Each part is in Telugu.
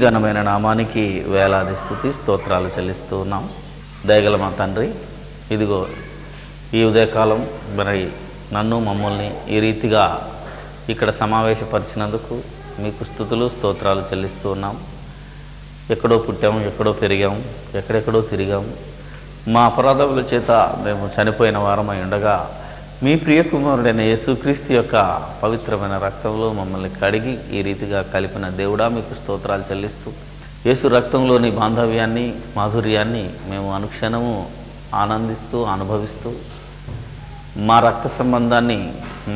ఘనమైన నామానికి వేలాది స్తుతి స్తోత్రాలు చెల్లిస్తూ ఉన్నాం. దయగల మా తండ్రి, ఇదిగో ఈ ఉదయకాలం మరి నన్ను మమ్మల్ని ఈ రీతిగా ఇక్కడ సమావేశపరిచినందుకు మీకు స్తుతులు స్తోత్రాలు చెల్లిస్తూ ఉన్నాం. ఎక్కడో పుట్టాము, ఎక్కడో పెరిగాము, ఎక్కడెక్కడో తిరిగాము. మా అపరాధముల చేత మేము చనిపోయిన వారమై ఉండగా మీ ప్రియకుమారుడైన యేసుక్రీస్తు యొక్క పవిత్రమైన రక్తంలో మమ్మల్ని కడిగి ఈ రీతిగా కలిపిన దేవుడా మీకు స్తోత్రాలు చెల్లిస్తూ, యేసు రక్తంలోని బాంధవ్యాన్ని మాధుర్యాన్ని మేము అనుక్షణము ఆనందిస్తూ అనుభవిస్తూ, మా రక్త సంబంధాన్ని,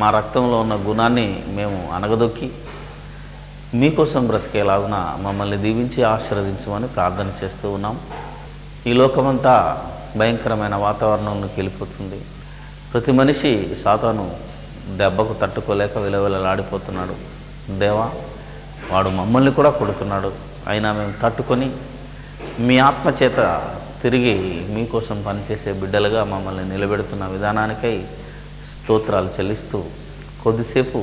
మా రక్తంలో ఉన్న గుణాన్ని మేము అనగదొక్కి మీకోసం బ్రతికేలాగున మమ్మల్ని దీవించి ఆశీర్వదించమని ప్రార్థన చేస్తూ ఉన్నాం. ఈ లోకమంతా భయంకరమైన వాతావరణంలోకి వెళ్ళిపోతుంది. ప్రతి మనిషి సాతాను దెబ్బకు తట్టుకోలేక విలవిలలాడిపోతున్నాడు. దేవా, వాడు మమ్మల్ని కూడా కొడుతున్నాడు. అయినా మేము తట్టుకొని మీ ఆత్మచేత తిరిగి మీకోసం పనిచేసే బిడ్డలుగా మమ్మల్ని నిలబెడుతున్న విధానానికై స్తోత్రాలు చెల్లిస్తూ, కొద్దిసేపు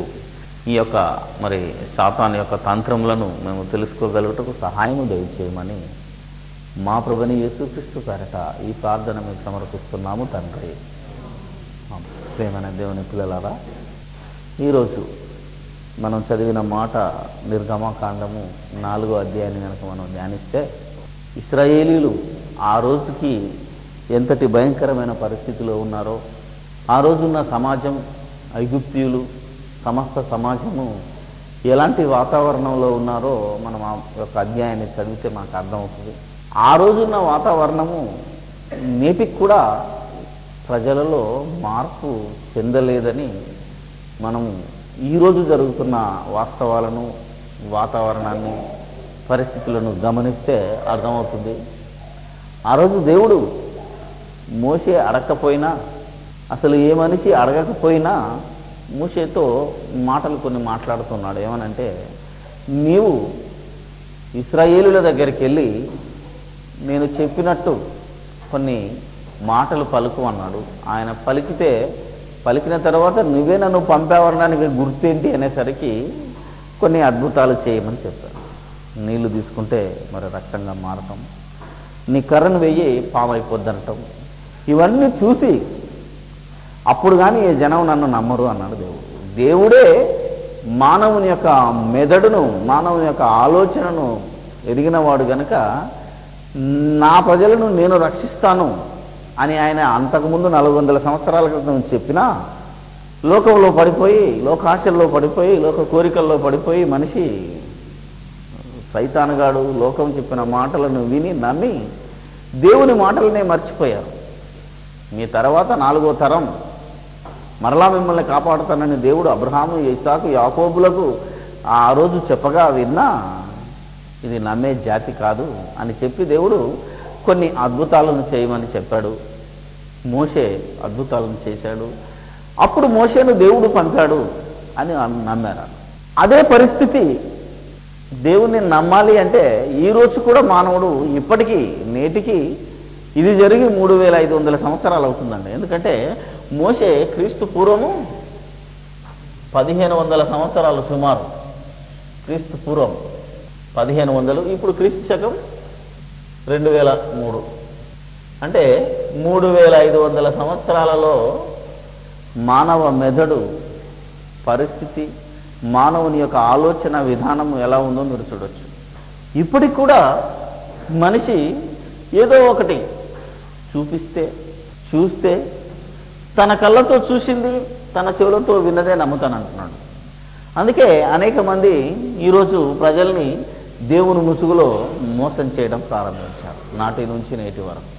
ఈ యొక్క మరి సాతాను యొక్క తంత్రములను మేము తెలుసుకోగలుగుటకు సహాయము దయచేయమని మా ప్రభుని యేసుక్రీస్తు పేరట ఈ ప్రార్థన మీకు సమర్పిస్తున్నాము తండ్రి. ప్రేమైన దేవుని పిల్లలారా, ఈరోజు మనం చదివిన మాట నిర్గమకాండము 4వ అధ్యాయాన్ని కనుక మనం ధ్యానిస్తే, ఇశ్రాయేలీలు ఆ రోజుకి ఎంతటి భయంకరమైన పరిస్థితిలో ఉన్నారో, ఆ రోజున్న సమాజం, ఐగుప్తీయులు సమస్త సమాజము ఎలాంటి వాతావరణంలో ఉన్నారో మనం ఆ యొక్క అధ్యాయాన్ని చదివితే మనకు అర్థమవుతుంది. ఆ రోజున్న వాతావరణము నేటికి కూడా ప్రజలలో మార్పు చెందలేదని మనం ఈరోజు జరుగుతున్న వాస్తవాలను, వాతావరణాన్ని, పరిస్థితులను గమనిస్తే అర్థమవుతుంది. ఆ రోజు దేవుడు మోషే అడగకపోయినా, అసలు ఏ మనిషి అడగకపోయినా మోషేతో మాటలు కొన్ని మాట్లాడుతున్నాడు. ఏమనంటే, నీవు ఇశ్రాయేలుల దగ్గరికి వెళ్ళి నేను చెప్పినట్టు కొన్ని మాటలు పలుకు అన్నాడు. ఆయన పలికిన తర్వాత నువ్వే నన్ను పంపావడానికి గుర్తేంటి అనేసరికి కొన్ని అద్భుతాలు చేయమని చెప్పారు. నీళ్లు తీసుకుంటే మరి రక్తంగా మారటం, నీ కర్రను వెయ్యి పాము అయిపోద్దనటం, ఇవన్నీ చూసి అప్పుడు కానీ ఈ జనం నన్ను నమ్మరు అన్నాడు దేవుడు. దేవుడే మానవుని యొక్క మెదడును, మానవుని యొక్క ఆలోచనను ఎరిగినవాడు గనుక నా ప్రజలను నేను రక్షిస్తాను అని ఆయన అంతకుముందు 400 సంవత్సరాల క్రితం చెప్పినా, లోకంలో పడిపోయి, లోకాశల్లో పడిపోయి, లోక కోరికల్లో పడిపోయి మనిషి సైతానుగాడు లోకం చెప్పిన మాటలను విని నమ్మి దేవుని మాటలనే మర్చిపోయారు. మీ తర్వాత 4వ తరం మరలా మిమ్మల్ని కాపాడుతానని దేవుడు అబ్రహాము, ఇస్సాకు, యాకోబులకు ఆ రోజు చెప్పగా విన్నా ఇది నమ్మే జాతి కాదు అని చెప్పి దేవుడు కొన్ని అద్భుతాలను చేయమని చెప్పాడు. మోషే అద్భుతాలను చేశాడు. అప్పుడు మోషేను దేవుడు పంపాడు అని నమ్మారు. అదే పరిస్థితి దేవుణ్ణి నమ్మాలి అంటే ఈరోజు కూడా మానవుడు ఇప్పటికీ నేటికి ఇది జరిగి 3500 సంవత్సరాలు అవుతుందండి. ఎందుకంటే మోషే క్రీస్తు పూర్వము 1500 సంవత్సరాలు, సుమారు క్రీస్తు పూర్వం 1500, ఇప్పుడు క్రీస్తు శకం 2003, అంటే 3500 సంవత్సరాలలో మానవ మెదడు పరిస్థితి, మానవుని యొక్క ఆలోచన విధానం ఎలా ఉందో మీరు చూడొచ్చు. ఇప్పటికి కూడా మనిషి ఏదో ఒకటి చూస్తే తన కళ్ళతో చూసింది, తన చెవులతో విన్నదే నమ్ముతానంటున్నాడు. అందుకే అనేక మంది ఈరోజు ప్రజల్ని దేవుని ముసుగులో మోసం చేయడం ప్రారంభించారు. నాటి నుంచి నేటి వరకు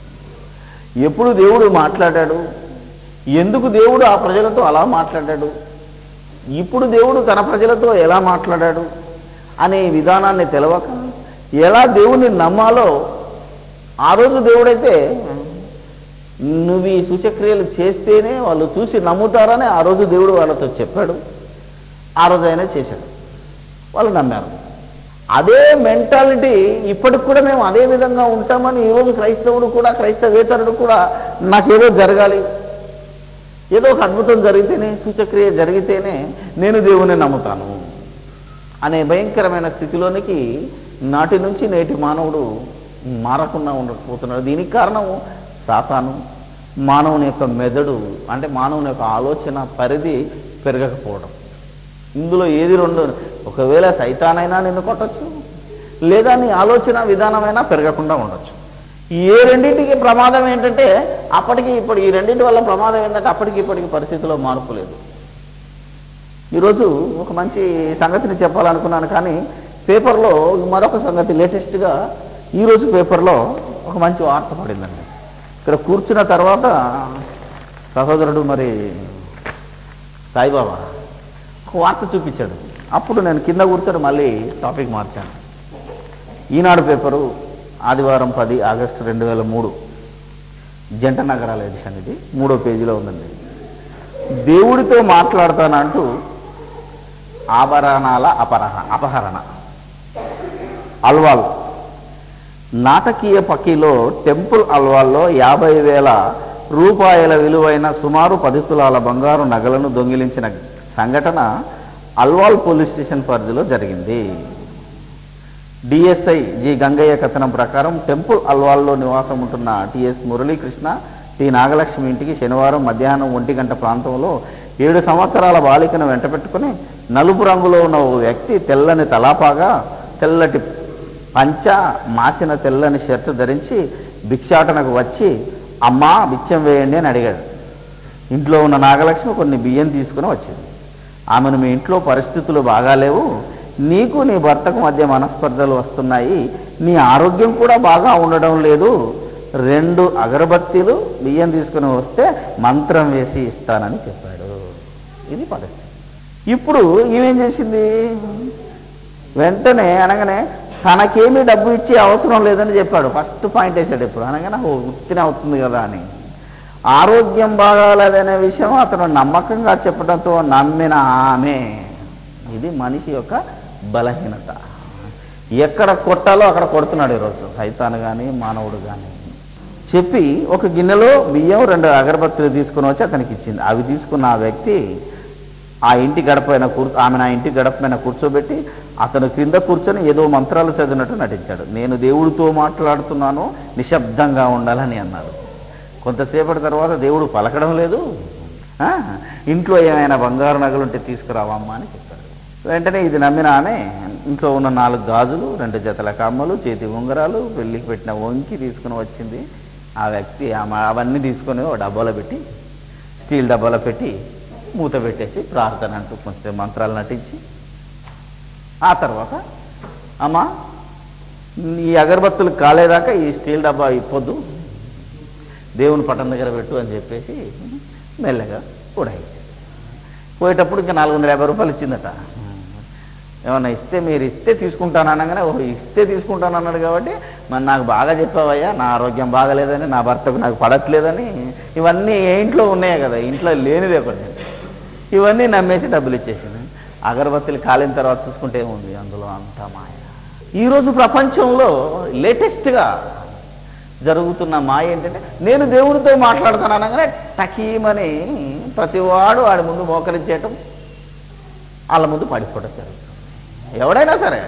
ఎప్పుడు దేవుడు మాట్లాడాడు, ఎందుకు దేవుడు ఆ ప్రజలతో అలా మాట్లాడాడు, ఇప్పుడు దేవుడు తన ప్రజలతో ఎలా మాట్లాడాడు అనే విధానాన్ని తెలవక ఎలా దేవుణ్ణి నమ్మాలో, ఆ రోజు దేవుడైతే నువ్వు ఈ సూచక్రియలు చేస్తేనే వాళ్ళు చూసి నమ్ముతారని ఆ రోజు దేవుడు వాళ్ళతో చెప్పాడు. ఆ రోజు ఆయన చేశాడు, వాళ్ళు నమ్మారు. అదే మెంటాలిటీ ఇప్పటికి కూడా మేము అదే విధంగా ఉంటామని ఈరోజు క్రైస్తవుడు కూడా, క్రైస్తవేతరుడు కూడా నాకేదో జరగాలి, ఏదో ఒక అద్భుతం జరిగితేనే, సూచక్రియ జరిగితేనే నేను దేవుని నమ్ముతాను అనే భయంకరమైన స్థితిలోనికి నాటి నుంచి నేటి మానవుడు మారకుండా ఉండకపోతున్నాడు. దీనికి కారణం సాతాను, మానవుని యొక్క మెదడు, అంటే మానవుని యొక్క ఆలోచన పరిధి పెరగకపోవడం. ఇందులో ఏది రెండు, ఒకవేళ సైతానైనా నిన్ను కొట్టచ్చు, లేదా నీ ఆలోచన విధానమైనా పెరగకుండా ఉండొచ్చు. ఏ రెండింటికి ప్రమాదం ఏంటంటే అప్పటికి ఇప్పుడు ఈ రెండింటి వల్ల ప్రమాదం ఏంటంటే అప్పటికి ఇప్పటికి పరిస్థితిలో మార్పు లేదు. ఈరోజు ఒక మంచి సంగతిని చెప్పాలనుకున్నాను, కానీ పేపర్లో మరొక సంగతి లేటెస్ట్గా ఈరోజు పేపర్లో ఒక మంచి వార్త పడిందండి. ఇక్కడ కూర్చున్న తర్వాత సహోదరుడు మరి సాయిబాబా ఒక వార్త చూపించాడు. అప్పుడు నేను కింద కూర్చొని మళ్ళీ టాపిక్ మార్చాను. ఈనాడు పేపరు ఆదివారం 10 ఆగస్టు 2003 జంట నగరాల ఎడిషన్, ఇది 3వ పేజీలో ఉందండి. దేవుడితో మాట్లాడతానంటూ ఆభరణాల అపహరణ. అల్వాల్ నాటకీయ పక్కీలో టెంపుల్ అల్వాల్లో 50,000 రూపాయల విలువైన సుమారు 10 తులాల బంగారు నగలను దొంగిలించిన సంఘటన అల్వాల్ పోలీస్ స్టేషన్ పరిధిలో జరిగింది. డిఎస్ఐ జి గంగయ్య కథనం ప్రకారం టెంపుల్ అల్వాల్లో నివాసం ఉంటున్న టిఎస్ మురళీకృష్ణ, టి నాగలక్ష్మి ఇంటికి శనివారం మధ్యాహ్నం 1 గంట ప్రాంతంలో 7 సంవత్సరాల బాలికను వెంట పెట్టుకుని నలుపు రంగులో ఉన్న ఓ వ్యక్తి తెల్లని తలాపాగా, తెల్లటి పంచ, మాసిన తెల్లని షర్టు ధరించి భిక్షాటనకు వచ్చి అమ్మా బిచ్చం వేయండి అని అడిగాడు. ఇంట్లో ఉన్న నాగలక్ష్మి కొన్ని బియ్యం తీసుకుని వచ్చింది. ఆమెను మీ ఇంట్లో పరిస్థితులు బాగాలేవు, నీకు నీ భర్తకు మధ్య మనస్పర్ధలు వస్తున్నాయి, నీ ఆరోగ్యం కూడా బాగా ఉండడం లేదు, 2 అగరబత్తీలు బియ్యం తీసుకుని వస్తే మంత్రం వేసి ఇస్తానని చెప్పాడు. ఇది పరిస్థితి. ఇప్పుడు ఈమెం చేసింది, వెంటనే అనగానే తనకేమీ డబ్బు ఇచ్చి అవసరం లేదని చెప్పాడు. ఫస్ట్ పాయింట్ వేసాడు. ఇప్పుడు అనగానే ఉత్తినే అవుతుంది కదా అని. ఆరోగ్యం బాగాలేదనే విషయం అతను నమ్మకంగా చెప్పడంతో నమ్మిన ఆమె, ఇది మనిషి యొక్క బలహీనత. ఎక్కడ కొట్టాలో అక్కడ కొడుతున్నాడు ఈరోజు సైతాను కానీ మానవుడు కానీ. చెప్పి ఒక గిన్నెలో బియ్యం 2 అగరబత్తులు తీసుకుని వచ్చి అతనికి ఇచ్చింది. అవి తీసుకున్న ఆ వ్యక్తి ఆ ఇంటి గడపైన ఆమెను ఆ ఇంటి గడపైన కూర్చోబెట్టి అతను క్రింద కూర్చొని ఏదో మంత్రాలు చదివినట్టు నటించాడు. నేను దేవుడితో మాట్లాడుతున్నాను, నిశ్శబ్దంగా ఉండాలని అన్నాడు. కొంతసేపటి తర్వాత దేవుడు పలకడం లేదు. ఇంట్లో ఏమైనా బంగారు నగలుంటే తీసుకురావమ్మా అని చెప్పాడు. వెంటనే ఇది నమ్మిన ఆమె ఇంట్లో ఉన్న 4 గాజులు, 2 జతల కమ్మలు, చేతి ఉంగరాలు, పెళ్ళికి పెట్టిన వంకి తీసుకుని వచ్చింది. ఆ వ్యక్తి అవన్నీ తీసుకొని ఓ డబ్బాలో పెట్టి, స్టీల్ డబ్బాలో పెట్టి మూత పెట్టేసి ప్రార్థన అంటూ కొంచెం మంత్రాలు నటించి, ఆ తర్వాత అమ్మా ఈ అగరబత్తులు కాలేదాకా ఈ స్టీల్ డబ్బా ఇప్పొద్దు, దేవుని పట్టం దగ్గర పెట్టు అని చెప్పేసి మెల్లగా కూడా పోయేటప్పుడు ఇంకా 450 రూపాయలు ఇచ్చిందట. ఏమన్నా ఇస్తే మీరు ఇస్తే తీసుకుంటాను అనగానే ఓహో ఇస్తే తీసుకుంటాను అన్నాడు కాబట్టి మరి నాకు బాగా చెప్పావయ్యా, నా ఆరోగ్యం బాగలేదని, నా భర్తకు నాకు పడట్లేదని, ఇవన్నీ ఏ ఇంట్లో ఉన్నాయే కదా, ఇంట్లో లేనిదే ఒకటి. ఇవన్నీ నమ్మేసి డబ్బులు ఇచ్చేసింది. అగరబత్తులు కాలిన తర్వాత చూసుకుంటే ఏముంది అందులో అంతా మాయ. ఈరోజు ప్రపంచంలో లేటెస్ట్గా జరుగుతున్న మాయ ఏంటంటే, నేను దేవుడితో మాట్లాడుతాను అనగానే టకీమని ప్రతివాడు వాడి ముందు మోకరించేయటం, వాళ్ళ ముందు పడిపోవడం జరుగుతుంది. ఎవడైనా సరే,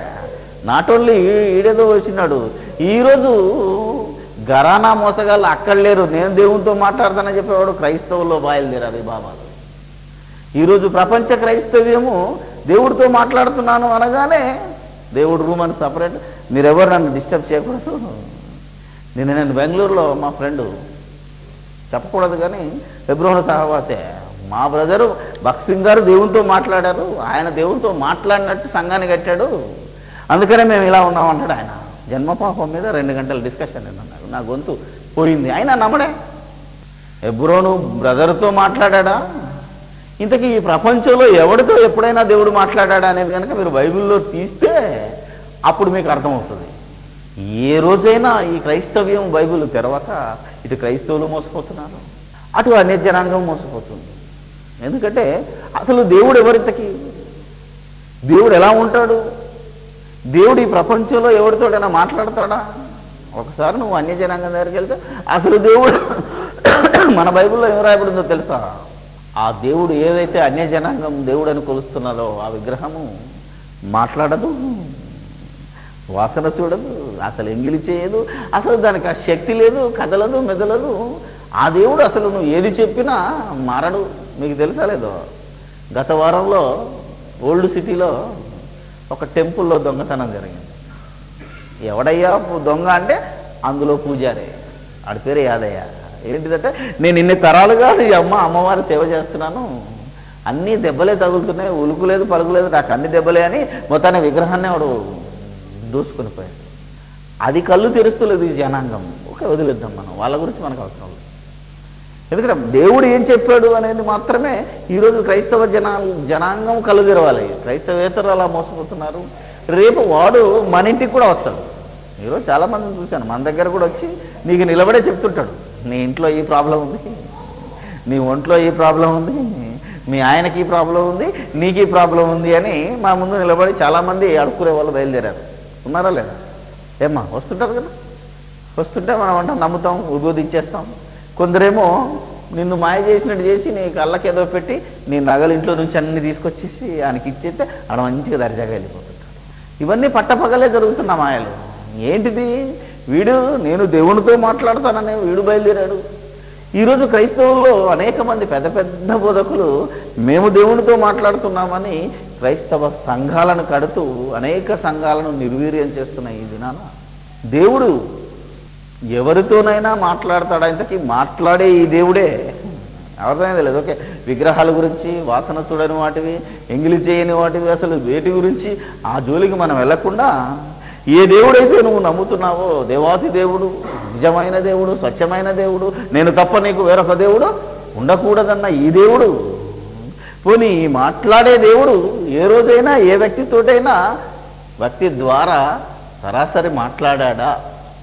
నాట్ ఓన్లీ ఈడేదో వచ్చినాడు. ఈరోజు గరానా మోసగాళ్ళు అక్కడ లేరు, నేను దేవుడితో మాట్లాడతానని చెప్పేవాడు క్రైస్తవుల్లో బయలుదేరారు బాబాలు. ఈరోజు ప్రపంచ క్రైస్తవ్యము దేవుడితో మాట్లాడుతున్నాను అనగానే దేవుడు రూమ్ అని సపరేట్, మీరెవరు నన్ను డిస్టర్బ్ చేయకూడదు. నేను బెంగళూరులో మా ఫ్రెండు, చెప్పకూడదు కానీ ఫిబ్రవరి సహవాసే, మా బ్రదరు భక్సింగ్ గారు దేవునితో మాట్లాడారు, ఆయన దేవునితో మాట్లాడినట్టు సంఘాన్ని కట్టాడు, అందుకనే మేము ఇలా ఉన్నాం అంటాడు. ఆయన జన్మపాపం మీద 2 గంటల డిస్కషన్ అన్నారు. నా గొంతు పోయింది. ఆయన నమ్మడే, ఎబ్రోను బ్రదర్తో మాట్లాడా. ఇంతకీ ఈ ప్రపంచంలో ఎవరితో ఎప్పుడైనా దేవుడు మాట్లాడా అనేది కనుక మీరు బైబిల్లో తీస్తే అప్పుడు మీకు అర్థమవుతుంది. ఏ రోజైనా ఈ క్రైస్తవ్యం బైబిల్ తెరవక ఇటు క్రైస్తవులు మోసపోతున్నారు, అటు అన్య జనాంగం మోసపోతుంది. ఎందుకంటే అసలు దేవుడు ఎవరితకి, దేవుడు ఎలా ఉంటాడు, దేవుడు ఈ ప్రపంచంలో ఎవరితోటైనా మాట్లాడతాడా? ఒకసారి నువ్వు అన్య జనాంగం దగ్గరికి వెళ్తే అసలు దేవుడు మన బైబిల్లో ఏం రాయబడిందో తెలుసా? ఆ దేవుడు ఏదైతే అన్య జనాంగం దేవుడు అని కొలుస్తున్నదో ఆ విగ్రహము మాట్లాడదు, వాసన చూడదు, అసలు ఎంగిలి చేయదు, అసలు దానికి ఆ శక్తి లేదు, కదలదు మెదలదు. ఆ దేవుడు అసలు నువ్వు ఏది చెప్పినా మారడు. మీకు తెలుసా లేదో, గత వారంలో ఓల్డ్ సిటీలో ఒక టెంపుల్లో దొంగతనం జరిగింది. ఎవడయ్యా దొంగ అంటే అందులో పూజారే, ఆడి పేరు యాదయ్య. ఏంటిదంటే, నేను ఇన్ని తరాలుగా ఈ అమ్మవారి సేవ చేస్తున్నాను, అన్నీ దెబ్బలే తగులుతున్నాయి, ఉలుకులేదు పలుకులేదు, నాకు అన్ని దెబ్బలే అని మొత్తాన్ని విగ్రహాన్ని వాడు దూసుకొని పోయాడు. అది కళ్ళు తెరుస్తలేదు ఈ జనాంగం. ఓకే, వదిలేద్దాం, మనం వాళ్ళ గురించి మనకు అవసరం లేదు. ఎందుకంటే దేవుడు ఏం చెప్పాడు అనేది మాత్రమే ఈరోజు క్రైస్తవ జనాంగం కళ్ళు తెరవాలి. క్రైస్తవేతరులు అలా మోసపోతున్నారు. రేపు వాడు మన ఇంటికి కూడా వస్తాడు. ఈరోజు చాలామందిని చూశాను, మన దగ్గర కూడా వచ్చి నీకు నిలబడే చెప్తుంటాడు, నీ ఇంట్లో ఈ ప్రాబ్లం ఉంది, నీ ఒంట్లో ఈ ప్రాబ్లం ఉంది, మీ ఆయనకి ఈ ప్రాబ్లం ఉంది, నీకు ఈ ప్రాబ్లం ఉంది అని మా ముందు నిలబడి చాలామంది అడుక్కునే వాళ్ళు బయలుదేరారు. ఉన్నారా లేదా? ఏమ్మా వస్తుంటారు కదా, వస్తుంటే మనం అంటాం నమ్ముతాం, ఉద్బోధించేస్తాం. కొందరేమో నిన్ను మాయ చేసినట్టు చేసి నీ కళ్ళకి ఏదో పెట్టి నీ నగలు ఇంట్లో నుంచి అన్ని తీసుకొచ్చేసి ఆయనకి ఇచ్చేస్తే ఆడ మంచిగా దర్జాగా వెళ్ళిపోతుంటాడు. ఇవన్నీ పట్టపగలే జరుగుతున్న మాయలు. ఏంటిది? వీడు నేను దేవునితో మాట్లాడతానని వీడు బయలుదేరాడు. ఈరోజు క్రైస్తవుల్లో అనేక మంది పెద్ద పెద్ద బోధకులు మేము దేవునితో మాట్లాడుతున్నామని క్రైస్తవ సంఘాలను కడుతూ అనేక సంఘాలను నిర్వీర్యం చేస్తున్న ఈ దినాన దేవుడు ఎవరితోనైనా మాట్లాడతాడా? ఇంతకీ మాట్లాడే ఈ దేవుడే ఎవరిదైనా తెలియదు. ఓకే, విగ్రహాల గురించి, వాసన చూడని వాటివి, ఎంగిలి చేయని వాటివి, అసలు వేటి గురించి ఆ జోలికి మనం వెళ్లకుండా ఏ దేవుడైతే నువ్వు నమ్ముతున్నావో, దేవాతి దేవుడు, నిజమైన దేవుడు, స్వచ్ఛమైన దేవుడు, నేను తప్ప నీకు వేరొక దేవుడు ఉండకూడదన్న ఈ దేవుడు, పోనీ ఈ మాట్లాడే దేవుడు ఏ రోజైనా ఏ వ్యక్తితోటైనా వ్యక్తి ద్వారా సరాసరి మాట్లాడా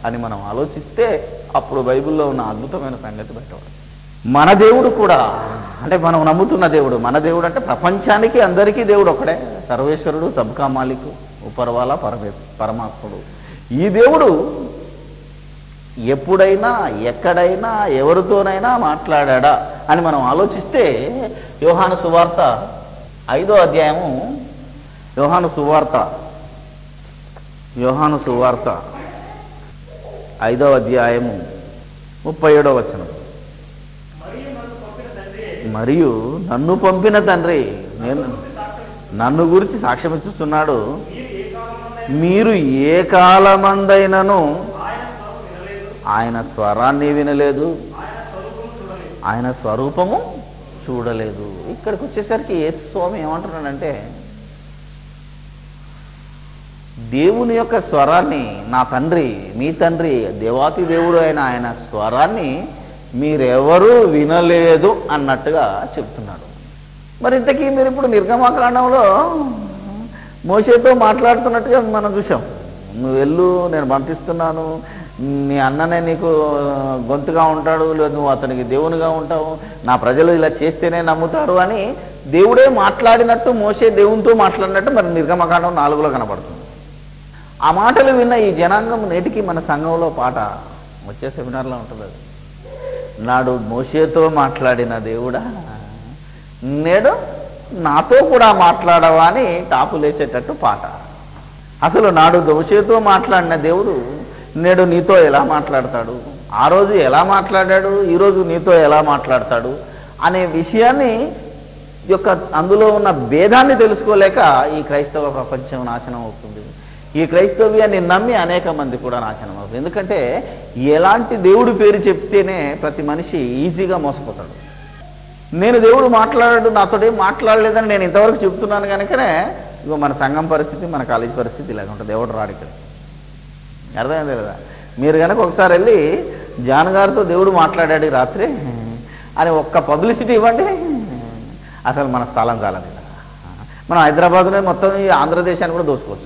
అని మనం ఆలోచిస్తే అప్పుడు బైబిల్లో ఉన్న అద్భుతమైన సంగతి బయటపడు. మన దేవుడు కూడా, అంటే మనం నమ్ముతున్న దేవుడు, మన దేవుడు అంటే ప్రపంచానికి అందరికీ దేవుడు ఒకడే, సర్వేశ్వరుడు, సబ్కా మాలిక్, ఉపర్వాల పరమాత్ముడు. ఈ దేవుడు ఎప్పుడైనా ఎక్కడైనా ఎవరితోనైనా మాట్లాడా అని మనం ఆలోచిస్తే యోహాను సువార్త 5వ అధ్యాయము, యోహాను సువార్త 5వ అధ్యాయము 37వ వచనం. మరియు నన్ను పంపిన తండ్రి నన్ను గురించి సాక్ష్యం ఇస్తున్నాడు, మీరు ఏ కాలమందైనను ఆయన స్వరాన్ని వినలేదు, ఆయన స్వరూపము చూడలేదు. ఇక్కడికి వచ్చేసరికి యేసు స్వామి ఏమంటున్నాడంటే, దేవుని యొక్క స్వరాన్ని, నా తండ్రి, మీ తండ్రి, దేవాతి దేవుడు అయిన ఆయన స్వరాన్ని మీరెవరూ వినలేదు అన్నట్టుగా చెప్తున్నాడు. మరి ఇంతకీ మీరు ఇప్పుడు నిర్గమకాండంలో మోషేతో మాట్లాడుతున్నట్టుగా మనం చూసాం. నువ్వు వెళ్ళు, నేను పంపిస్తున్నాను, నీ అన్ననే నీకు గొంతుగా ఉంటాడు, లేదు నువ్వు అతనికి దేవునిగా ఉంటావు, నా ప్రజలు ఇలా చేస్తేనే నమ్ముతారు అని దేవుడే మాట్లాడినట్టు, మోషే దేవునితో మాట్లాడినట్టు మరి నిర్గమకాండం 4లో కనబడుతుంది. ఆ మాటలు విన్న ఈ జనాంగం నేటికి మన సంఘంలో పాట వచ్చే సెమినార్లో ఉంటుంది. అది నాడు మోషేతో మాట్లాడిన దేవుడా నేడు నాతో కూడా మాట్లాడవా అని టాపులేసేటట్టు పాట. అసలు నాడు మోషేతో మాట్లాడిన దేవుడు నేడు నీతో ఎలా మాట్లాడతాడు, ఆ రోజు ఎలా మాట్లాడాడు, ఈరోజు నీతో ఎలా మాట్లాడతాడు అనే విషయాన్ని యొక్క అందులో ఉన్న భేదాన్ని తెలుసుకోలేక ఈ క్రైస్తవ ప్రపంచం నాశనం అవుతుంది. ఈ క్రైస్తవ్యాన్ని నమ్మి అనేక మంది కూడా నాశనం అవుతుంది. ఎందుకంటే ఎలాంటి దేవుడు పేరు చెప్తేనే ప్రతి మనిషి ఈజీగా మోసపోతాడు. నేను దేవుడు మాట్లాడాడు, నాతోటి మాట్లాడలేదని నేను ఇంతవరకు చెప్తున్నాను కనుకనే ఇగో మన సంఘం పరిస్థితి, మన కాలేజీ పరిస్థితి ఇలాగ ఉంటుంది. దేవుడు రాడు ఇక్కడ. అర్థమైంది కదా? మీరు కనుక ఒకసారి వెళ్ళి జాన్ గారితో దేవుడు మాట్లాడాడు రాత్రి అని ఒక్క పబ్లిసిటీ ఇవ్వండి, అసలు మన స్థలం చాలదు. మనం హైదరాబాద్లో మొత్తం ఈ ఆంధ్రదేశాన్ని కూడా దోసుకోవచ్చు.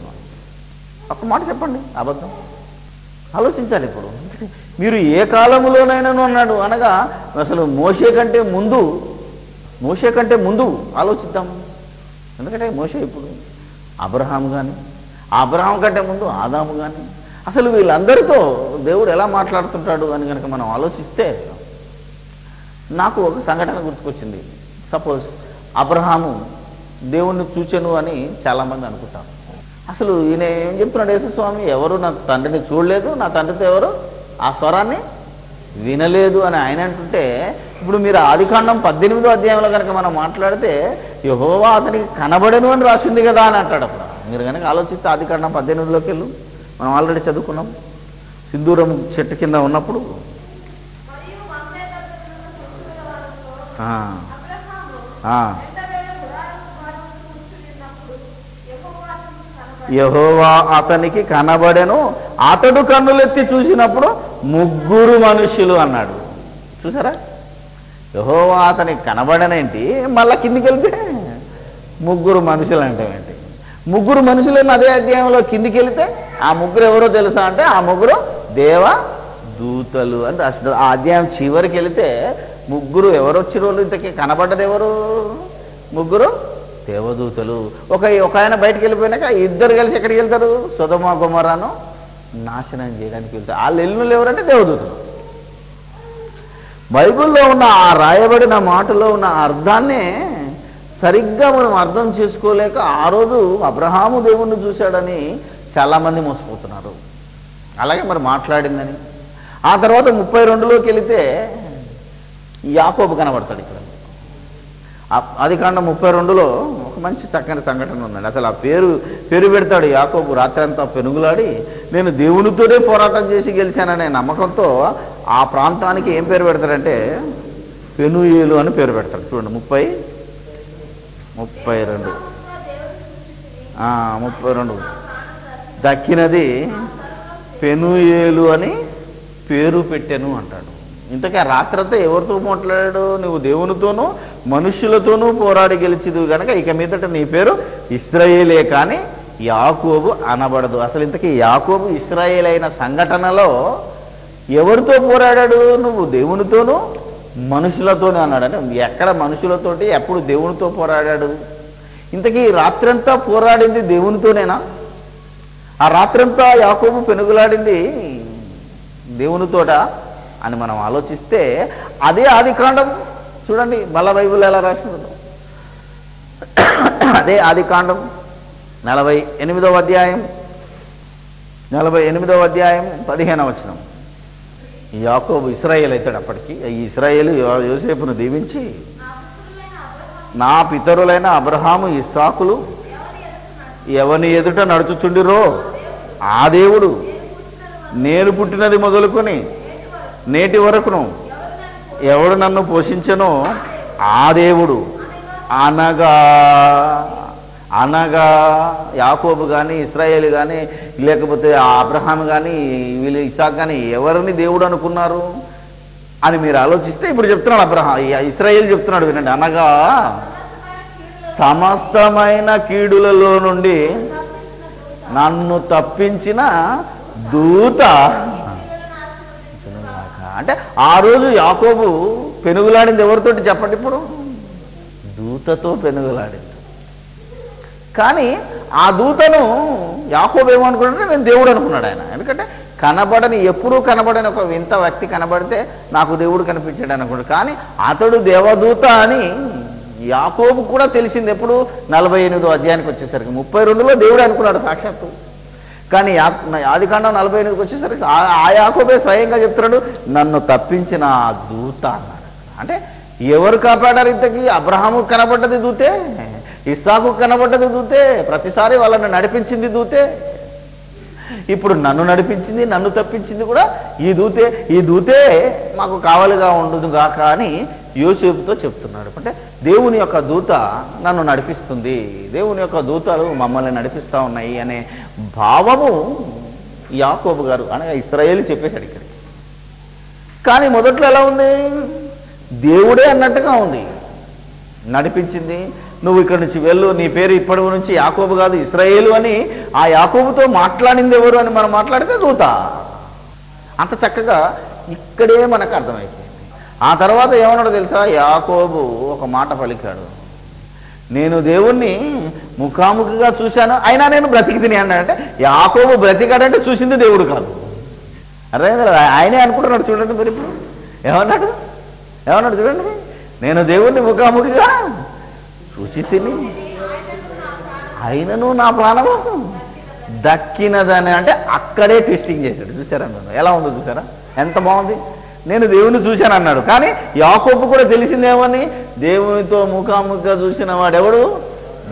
ఒక్క మాట చెప్పండి, అబద్ధం. ఆలోచించాలి. ఇప్పుడు మీరు ఏ కాలంలోనైనాను అన్నాడు అనగా అసలు మోషే కంటే ముందు ఆలోచిద్దాం. ఎందుకంటే మోషే ఇప్పుడు అబ్రహాము కానీ, అబ్రహాం కంటే ముందు ఆదాము కానీ, అసలు వీళ్ళందరితో దేవుడు ఎలా మాట్లాడుతుంటాడు అని కనుక మనం ఆలోచిస్తే నాకు ఒక సంఘటన గుర్తుకొచ్చింది. సపోజ్ అబ్రహాము దేవుణ్ణి చూచెను అని చాలామంది అనుకుంటారు. అసలు ఈయన ఏం చెప్తున్నాడు యేసుస్వామి, ఎవరు నా తండ్రిని చూడలేదు, నా తండ్రితో ఎవరు ఆ స్వరాన్ని వినలేదు అని ఆయన అంటుంటే, ఇప్పుడు మీరు ఆదికాండం 18వ అధ్యాయంలో కనుక మనం మాట్లాడితే యెహోవా అతనికి కనబడెను అని రాసింది కదా అని అంటాడు. అప్పుడు మీరు కనుక ఆలోచిస్తే ఆదికాండం 18లోకి వెళ్ళు, మనం ఆల్రెడీ చదువుకున్నాం. సింధూరం చెట్టు కింద ఉన్నప్పుడు యెహోవా అతనికి కనబడెను, అతడు కన్నులెత్తి చూసినప్పుడు ముగ్గురు మనుషులు అన్నాడు. చూసారా, యెహోవా అతనికి కనబడనేంటి, మళ్ళా కిందికి వెళ్తే ముగ్గురు మనుషులు అంటే ఏంటి? ముగ్గురు మనుషులను అదే అధ్యాయంలో కిందికి వెళితే ఆ ముగ్గురు ఎవరో తెలుసా అంటే ఆ ముగ్గురు దేవ దూతలు అని రాసిన. ఆ అధ్యాయం చివరికి వెళితే ముగ్గురు ఎవరు వచ్చిన వాళ్ళు, ఇంతకీ కనబడ్డది ఎవరు? ముగ్గురు దేవదూతలు. ఒక ఆయన బయటకు వెళ్ళిపోయినాక ఇద్దరు కలిసి ఎక్కడికి వెళ్తారు? సొదొమ గొమొర్రాను నాశనం చేయడానికి వెళ్తారు. వాళ్ళు వెళ్ళినోళ్ళు ఎవరంటే దేవదూతలు. బైబిల్లో ఉన్న ఆ రాయబడిన మాటలో ఉన్న అర్థాన్నే సరిగ్గా మనం అర్థం చేసుకోలేక ఆ రోజు అబ్రహాము దేవుణ్ణి చూశాడని చాలామంది మోసపోతున్నారు. అలాగే మరి మాట్లాడిందని. ఆ తర్వాత 32లోకి వెళితే యాకోబు కనబడతాడు. ఇక్కడ ఆదికాండం 32లో ఒక మంచి చక్కని సంఘటన ఉందండి. అసలు ఆ పేరు పెడతాడు యాకోబు. రాత్రి అంతా పెనుగులాడి నేను దేవునితోనే పోరాటం చేసి గెలిచాననే నమ్మకంతో ఆ ప్రాంతానికి ఏం పేరు పెడతాడంటే పెనుయేలు అని పేరు పెడతాడు. చూడండి 32 దక్కినది పెనుయేలు అని పేరు పెట్టాను అంటాడు. ఇంతకీ ఆ రాత్రంతా ఎవరితో మాట్లాడాడు? నువ్వు దేవునితోనూ మనుషులతోనూ పోరాడి గెలిచిదు కనుక ఇక మీదట నీ పేరు ఇశ్రాయేలే కానీ యాకోబు అనబడదు. అసలు ఇంతకీ యాకోబు ఇశ్రాయేల్ అయిన సంఘటనలో ఎవరితో పోరాడాడు? నువ్వు దేవునితోనూ మనుషులతోనే అన్నాడు. అంటే ఎక్కడ మనుషులతోటి, ఎప్పుడు దేవునితో పోరాడాడు? ఇంతకీ రాత్రంతా పోరాడింది దేవునితోనేనా? ఆ రాత్రంతా యాకోబు పెనుగులాడింది దేవునితోట అని మనం ఆలోచిస్తే అదే ఆదికాండం చూడండి, మళ్ళా బైబిల్ ఎలా రాసిందో అదే ఆదికాండం 48వ అధ్యాయం 15వ వచనం. యాకోబు ఇశ్రాయేల్ అవుతాడు. అప్పటికి ఈ ఇశ్రాయేలు యోసేపును దీవించి, నా పితరులైన అబ్రహాము ఇస్సాకులు ఎవని ఎదుట నడుచుచుండిరో ఆ దేవుడు నేను పుట్టినది మొదలుకొని నేటి వరకును ఎవడు నన్ను పోషించనో ఆ దేవుడు అనగా యాకోబు కానీ ఇశ్రాయేలు కానీ లేకపోతే అబ్రహాం కానీ వీళ్ళు ఇసాక్ కానీ ఎవరిని దేవుడు అనుకున్నారు అని మీరు ఆలోచిస్తే ఇప్పుడు చెప్తున్నాడు ఇశ్రాయేలు చెప్తున్నాడు. వినండి, అనగా సమస్తమైన కీడులలో నుండి నన్ను తప్పించిన దూత. అంటే ఆ రోజు యాకోబు పెనుగులాడింది ఎవరితోటి చెప్పండి? ఇప్పుడు దూతతో పెనుగులాడింది. కానీ ఆ దూతను యాకోబు ఏమనుకున్నాడంటే నేను దేవుడు అనుకున్నాడు ఆయన. ఎందుకంటే ఎప్పుడూ కనబడని ఒక వింత వ్యక్తి కనబడితే నాకు దేవుడు కనిపించాడు అనుకున్నాడు. కానీ అతడు దేవదూత అని యాకోబు కూడా తెలిసింది ఎప్పుడు? 48వ అధ్యాయానికి వచ్చేసరికి. 32లో దేవుడు అనుకున్నాడు సాక్షాత్తు. కానీ ఆదికాండం 48కి వచ్చేసరికి ఆ యాకోబే స్వయంగా చెప్తున్నాడు నన్ను తప్పించిన దూత అన్నాడు. అంటే ఎవరు కాపాడారు? ఇంతకీ అబ్రహాము కనబడ్డది దూతే, ఇస్సాకు కనబడ్డది దూతే, ప్రతిసారి వాళ్ళని నడిపించింది దూతే. ఇప్పుడు నన్ను నడిపించింది, నన్ను తప్పించింది కూడా ఈ దూతే మాకు కావలిగా ఉండుగాక అని యోసేపుతో చెప్తున్నాడు. అంటే దేవుని యొక్క దూత నన్ను నడిపిస్తుంది, దేవుని యొక్క దూతలు మమ్మల్ని నడిపిస్తూ ఉన్నాయి అనే భావము యాకోబు గారు అనగా ఇశ్రాయేలు చెప్పేశాడు ఇక్కడికి. కానీ మొదట్లో ఎలా ఉంది? దేవుడే అన్నట్టుగా ఉంది. నడిపించింది, నువ్వు ఇక్కడి నుంచి వెళ్ళు, నీ పేరు ఇప్పటి నుంచి యాకోబు కాదు ఇశ్రాయేలు అని ఆ యాకోబుతో మాట్లాడింది ఎవరు అని మనం మాట్లాడితే దూత. అంత చక్కగా ఇక్కడే మనకు అర్థమైపోయింది. ఆ తర్వాత ఏమన్నాడో తెలుసా? యాకోబు ఒక మాట పలికాడు, నేను దేవుణ్ణి ముఖాముఖిగా చూశాను అయినా నేను బ్రతికి తిని అన్నాడంటే యాకోబు బ్రతికాడంటే చూసింది దేవుడు కాదు. అర్థమైంది కదా? ఆయనే అనుకుంటున్నాడు. చూడండి మరి ఇప్పుడు ఏమన్నాడు చూడండి, నేను దేవుణ్ణి ముఖాముఖిగా చూచి తిని అయినను నా ప్రాణము దక్కినదని అంటే అక్కడే ట్విస్టింగ్ చేశాడు. చూసారా మీరు ఎలా ఉందో చూసారా, ఎంత బాగుంది. నేను దేవుని చూశాను అన్నాడు. కానీ యాకోబు కూడా తెలిసిందేమని, దేవునితో ముఖాముఖిగా చూసిన వాడెవడు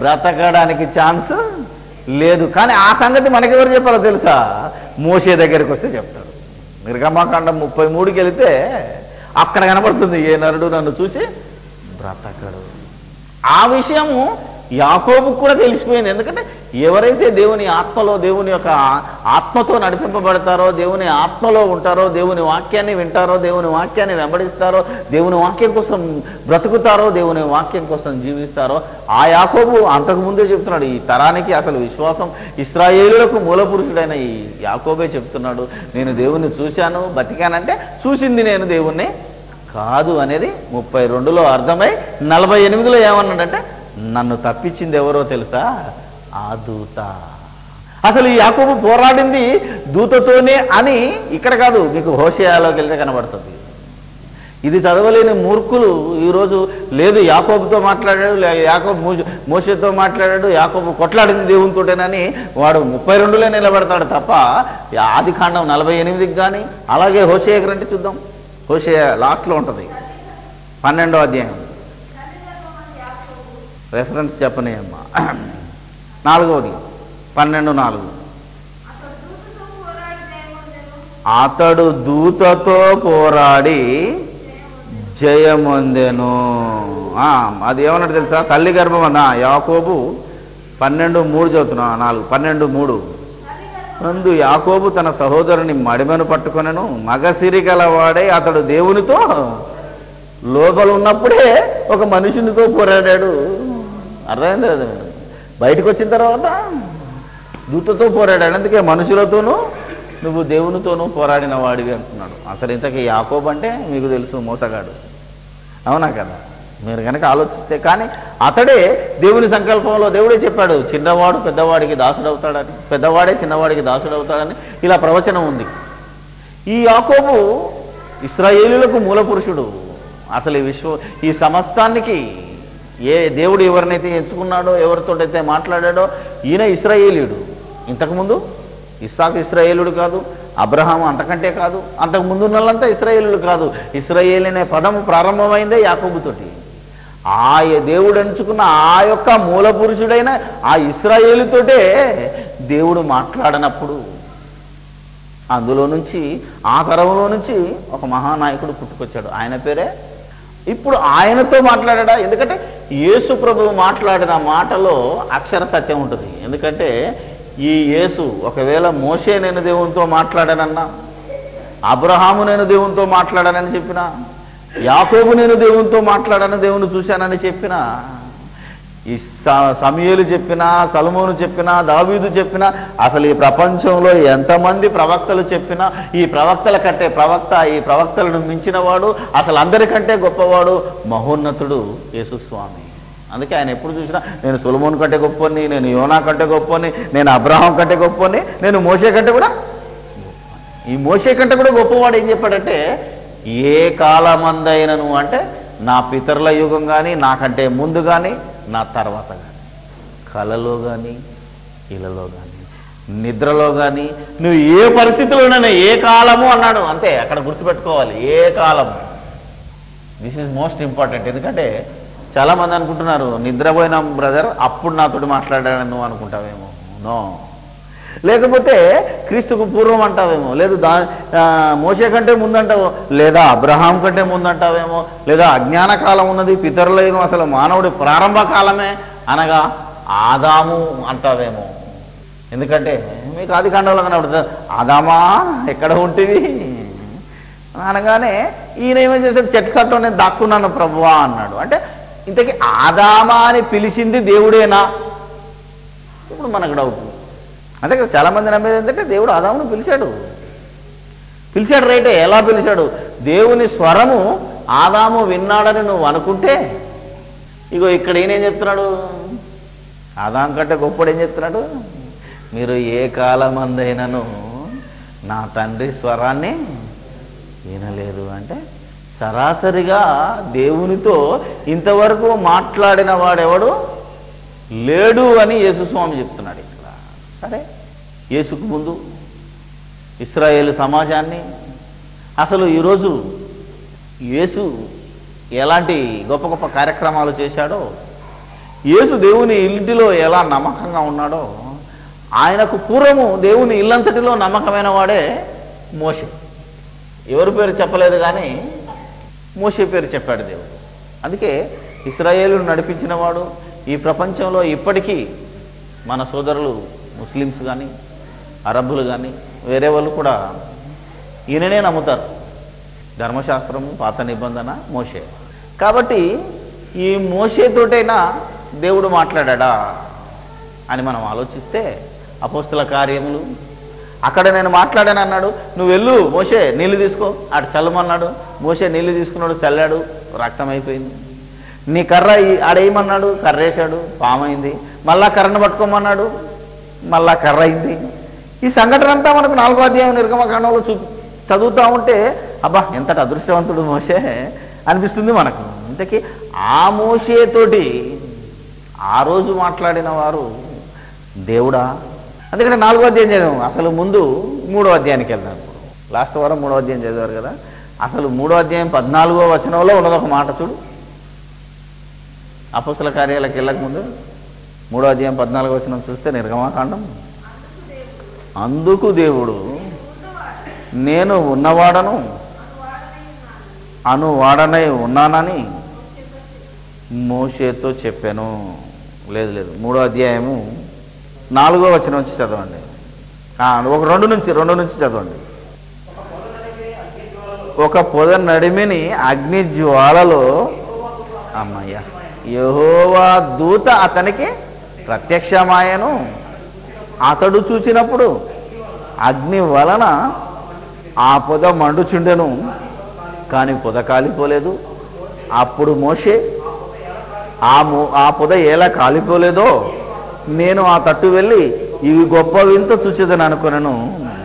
బ్రతకడానికి ఛాన్స్ లేదు. కానీ ఆ సంగతి మనకెవరు చెప్పాలో తెలుసా, మోషే దగ్గరికి వస్తే చెప్తాడు. నిర్గమాకాండం 33కి వెళితే అక్కడ కనపడుతుంది, ఏ నరుడు నన్ను చూసి బ్రతకడు. ఆ విషయము యాకోబుకు కూడా తెలిసిపోయింది. ఎందుకంటే ఎవరైతే దేవుని ఆత్మలో, దేవుని యొక్క ఆత్మతో నడిపింపబడతారో, దేవుని ఆత్మలో ఉంటారో, దేవుని వాక్యాన్ని వింటారో, దేవుని వాక్యాన్ని వెంబడిస్తారో, దేవుని వాక్యం కోసం బ్రతుకుతారో, దేవుని వాక్యం కోసం జీవిస్తారో, ఆ యాకోబు అంతకుముందే చెప్తున్నాడు. ఈ తరానికి అసలు విశ్వాసం ఇశ్రాయేలులకు మూలపురుషుడైన ఈ యాకోబే చెప్తున్నాడు, నేను దేవుణ్ణి చూశాను, బతికానంటే చూసింది నేను దేవుణ్ణి కాదు అనేది 32లో అర్థమై 48లో ఏమన్నాడంటే, నన్ను తప్పించింది ఎవరో తెలుసా, ఆ దూత. అసలు ఈ యాకోబు పోరాడింది దూతతోనే అని ఇక్కడ కాదు, మీకు హోషేయాలోకి వెళ్తే కనబడుతుంది. ఇది చదవలేని మూర్ఖులు ఈరోజు లేదు యాకోబుతో మాట్లాడాడు, యాకోబు మోషేతో మాట్లాడాడు, యాకోబు కొట్లాడింది దేవునితోటేనని వాడు 32లో నిలబడతాడు తప్ప ఆదికాండం 48కి కానీ, అలాగే హోషేయకి రండి చూద్దాం. హోషేయ లాస్ట్లో ఉంటుంది 12వ అధ్యాయం. రెఫరెన్స్ చెప్పనే అమ్మా, 4వది 12:4. అతడు దూతతో పోరాడి జయమొందెను. అది ఏమన్నాడు తెలుసా, తల్లి గర్భం అన్న యాకోబు 12:3 చదువుతున్నా, 12:3. అందు యాకోబు తన సహోదరుని మడిమను పట్టుకొనెను, మగసిరి గలవాడే అతడు దేవునితో లోపల ఉన్నప్పుడే ఒక మనుషునితో పోరాడాడు. అర్థమైంది కదా, బయటకు వచ్చిన తర్వాత దూతతో పోరాడాడు. అందుకే మనుషులతోనూ నువ్వు దేవునితోనూ పోరాడిన వాడివి అంటున్నాడు. అసలు ఇంతకీ యాకోబు అంటే మీకు తెలుసు, మోసగాడు. అవునా కదా, మీరు కనుక ఆలోచిస్తే. కానీ అతడే దేవుని సంకల్పంలో దేవుడే చెప్పాడు, చిన్నవాడు పెద్దవాడికి దాసుడవుతాడని, పెద్దవాడే చిన్నవాడికి దాసుడవుతాడని ఇలా ప్రవచనం ఉంది. ఈ యాకోబు ఇశ్రాయేలులకు మూలపురుషుడు. అసలు ఈ సమస్తానికి ఏ దేవుడు ఎవరినైతే ఎంచుకున్నాడో, ఎవరితోటైతే మాట్లాడాడో ఈయన ఇశ్రాయేలీయుడు. ఇంతకుముందు ఇస్సాకు ఇశ్రాయేలుడు కాదు, అబ్రహాము అంతకంటే కాదు, అంతకుముందు ఉన్నదంతా ఇశ్రాయేలుడు కాదు. ఇశ్రాయేల్ అనే పదము ప్రారంభమైందే యాకోబుతోటి. ఆ దేవుడు ఎంచుకున్న ఆ యొక్క మూల పురుషుడైన ఆ ఇశ్రాయేలుతోటే దేవుడు మాట్లాడినప్పుడు అందులో నుంచి, ఆ తరంలో నుంచి ఒక మహానాయకుడు పుట్టుకొచ్చాడు. ఆయన పేరే. ఇప్పుడు ఆయనతో మాట్లాడా, ఎందుకంటే యేసు ప్రభువు మాట్లాడిన మాటలో అక్షర సత్యం ఉంటుంది. ఎందుకంటే ఈ యేసు ఒకవేళ మోషే నేను దేవునితో మాట్లాడానన్నా, అబ్రహాము నేను దేవునితో మాట్లాడానని చెప్పినా, యాకోబు నేను దేవునితో మాట్లాడాను, దేవుని చూశానని చెప్పినా, ఈ సమూయేలు చెప్పినా, సొలొమోను చెప్పినా, దావీదు చెప్పినా, అసలు ఈ ప్రపంచంలో ఎంతమంది ప్రవక్తలు చెప్పినా, ఈ ప్రవక్తల కంటే ప్రవక్త, ఈ ప్రవక్తలను మించిన వాడు, అసలు అందరికంటే గొప్పవాడు, మహోన్నతుడు యేసుస్వామి. అందుకే ఆయన ఎప్పుడు చూసినా నేను సొలొమోను కంటే గొప్పని, నేను యోనా కంటే గొప్పని, నేను అబ్రహాం కంటే గొప్పని, నేను మోషే కంటే కూడా, ఈ మోషే కంటే కూడా గొప్పవాడు ఏం చెప్పాడంటే, ఏ కాలమందైనను అంటే నా పితరుల యుగం కానీ, నాకంటే ముందు కానీ, నా తర్వాత కానీ, కలలో కానీ, ఇళ్ళలో కానీ, నిద్రలో కానీ, నువ్వు ఏ పరిస్థితిలోనైనా, ఏ కాలము అన్నాడు అంతే. అక్కడ గుర్తుపెట్టుకోవాలి, ఏ కాలము. This is most important. ఎందుకంటే చాలామంది అనుకుంటున్నారు, నిద్రపోయినాం బ్రదర్ అప్పుడు నాతోటి మాట్లాడాను నువ్వు అనుకుంటావేమో. నో. లేకపోతే క్రీస్తుకు పూర్వం అంటావేమో, లేదు మోషే కంటే ముందంటావు, లేదా అబ్రహాం కంటే ముందంటావేమో, లేదా అజ్ఞాన కాలం ఉన్నది, పితరుల యుగం, అసలు మానవుడి ప్రారంభ కాలమే అనగా ఆదాము అంటావేమో. ఎందుకంటే మీకు ఆదికాండంలో కనబడుతుంది, ఆదామా ఎక్కడ ఉంటివి అనగానే ఈయన ఏమేం చేస్తాడు, చెట్టు చట్టం నేను దాక్కున్నాను ప్రభువా అన్నాడు. అంటే ఇంతకీ ఆదామా అని పిలిచింది దేవుడేనా? ఇప్పుడు మనకు డౌట్. అంతే కదా, చాలామంది నమ్మేది ఏంటంటే దేవుడు ఆదామును పిలిచాడు రైటే. ఎలా పిలిచాడు? దేవుని స్వరము ఆదాము విన్నాడని నువ్వు అనుకుంటే, ఇగో ఇక్కడ ఈయనేం చెప్తున్నాడు, ఆదాం కంటే గొప్పడు ఏం చెప్తున్నాడు, మీరు ఏ కాలమందైనను నా తండ్రి స్వరాన్ని వినలేరు. అంటే సరాసరిగా దేవునితో ఇంతవరకు మాట్లాడిన వాడెవడు లేడు అని యేసుస్వామి చెప్తున్నాడు ఇక్కడ. సరే, యేసుకు ముందు ఇశ్రాయేలు సమాజాన్ని, అసలు ఈరోజు యేసు ఎలాంటి గొప్ప గొప్ప కార్యక్రమాలు చేశాడో, యేసు దేవుని ఇంటిలో ఎలా నమ్మకంగా ఉన్నాడో, ఆయనకు పూర్వము దేవుని ఇల్లంతటిలో నమ్మకమైన వాడే మోషే. ఎవరి పేరు చెప్పలేదు కానీ మోషే పేరు చెప్పాడు దేవుడు. అందుకే ఇశ్రాయేలును నడిపించిన వాడు. ఈ ప్రపంచంలో ఇప్పటికీ మన సోదరులు ముస్లిమ్స్ కానీ అరబ్బులు కానీ వేరే వాళ్ళు కూడా ఈయననే నమ్ముతారు. ధర్మశాస్త్రము, పాత నిబంధన, మోషే. కాబట్టి ఈ మోషేతోటైనా దేవుడు మాట్లాడా అని మనం ఆలోచిస్తే, అపోస్తల కార్యములు అక్కడ నేను మాట్లాడాను అన్నాడు, నువ్వు వెళ్ళు మోషే నీళ్ళు తీసుకో, అటు చల్లమన్నాడు. మోషే నీళ్ళు తీసుకున్నాడు, చల్లాడు, రక్తం అయిపోయింది. నీ కర్ర ఆడేయమన్నాడు, కర్ర వేసాడు, పామైంది. మళ్ళా కర్రను పట్టుకోమన్నాడు, మళ్ళా కర్ర అయింది. ఈ సంఘటన అంతా మనకు 4వ అధ్యాయం నిర్గమకాండంలో చదువుతూ ఉంటే అబ్బా ఎంతటి అదృష్టవంతుడు మోషే అనిపిస్తుంది మనకు. ఇంతకీ ఆ మోషేతోటి ఆ రోజు మాట్లాడిన వారు దేవుడా? అందుకని 4వ అధ్యాయం చదివాము. అసలు ముందు 3వ అధ్యాయానికి వెళ్దాం. లాస్ట్ వారం 3వ అధ్యాయం చదివారు కదా. అసలు 3వ అధ్యాయం 14వ వచనంలో ఉన్నదొక మాట చూడు. అపోస్తల కార్యాలకు వెళ్ళక ముందు 3వ అధ్యాయం 14వ వచనం చూస్తే నిర్గమకాండం, అందుకు దేవుడు నేను ఉన్నవాడను అనువాడనై ఉన్నానని మోషేతో చెప్పాను. లేదు 3వ అధ్యాయము 4వ వచనం నుంచి చదవండి. ఒక 2 నుంచి చదవండి. ఒక పొద నడిమిని అగ్ని జ్వాలలో అమ్మయ్య యెహోవా దూత అతనికి ప్రత్యక్షమాయను. అతడు చూసినప్పుడు అగ్ని వలన ఆ పొద మండుచుండెను, కానీ పొద కాలిపోలేదు. అప్పుడు మోషే ఆ పొద ఎలా కాలిపోలేదో నేను ఆ తట్టు వెళ్ళి ఇవి గొప్ప వింత చూచేదని అనుకున్నాను.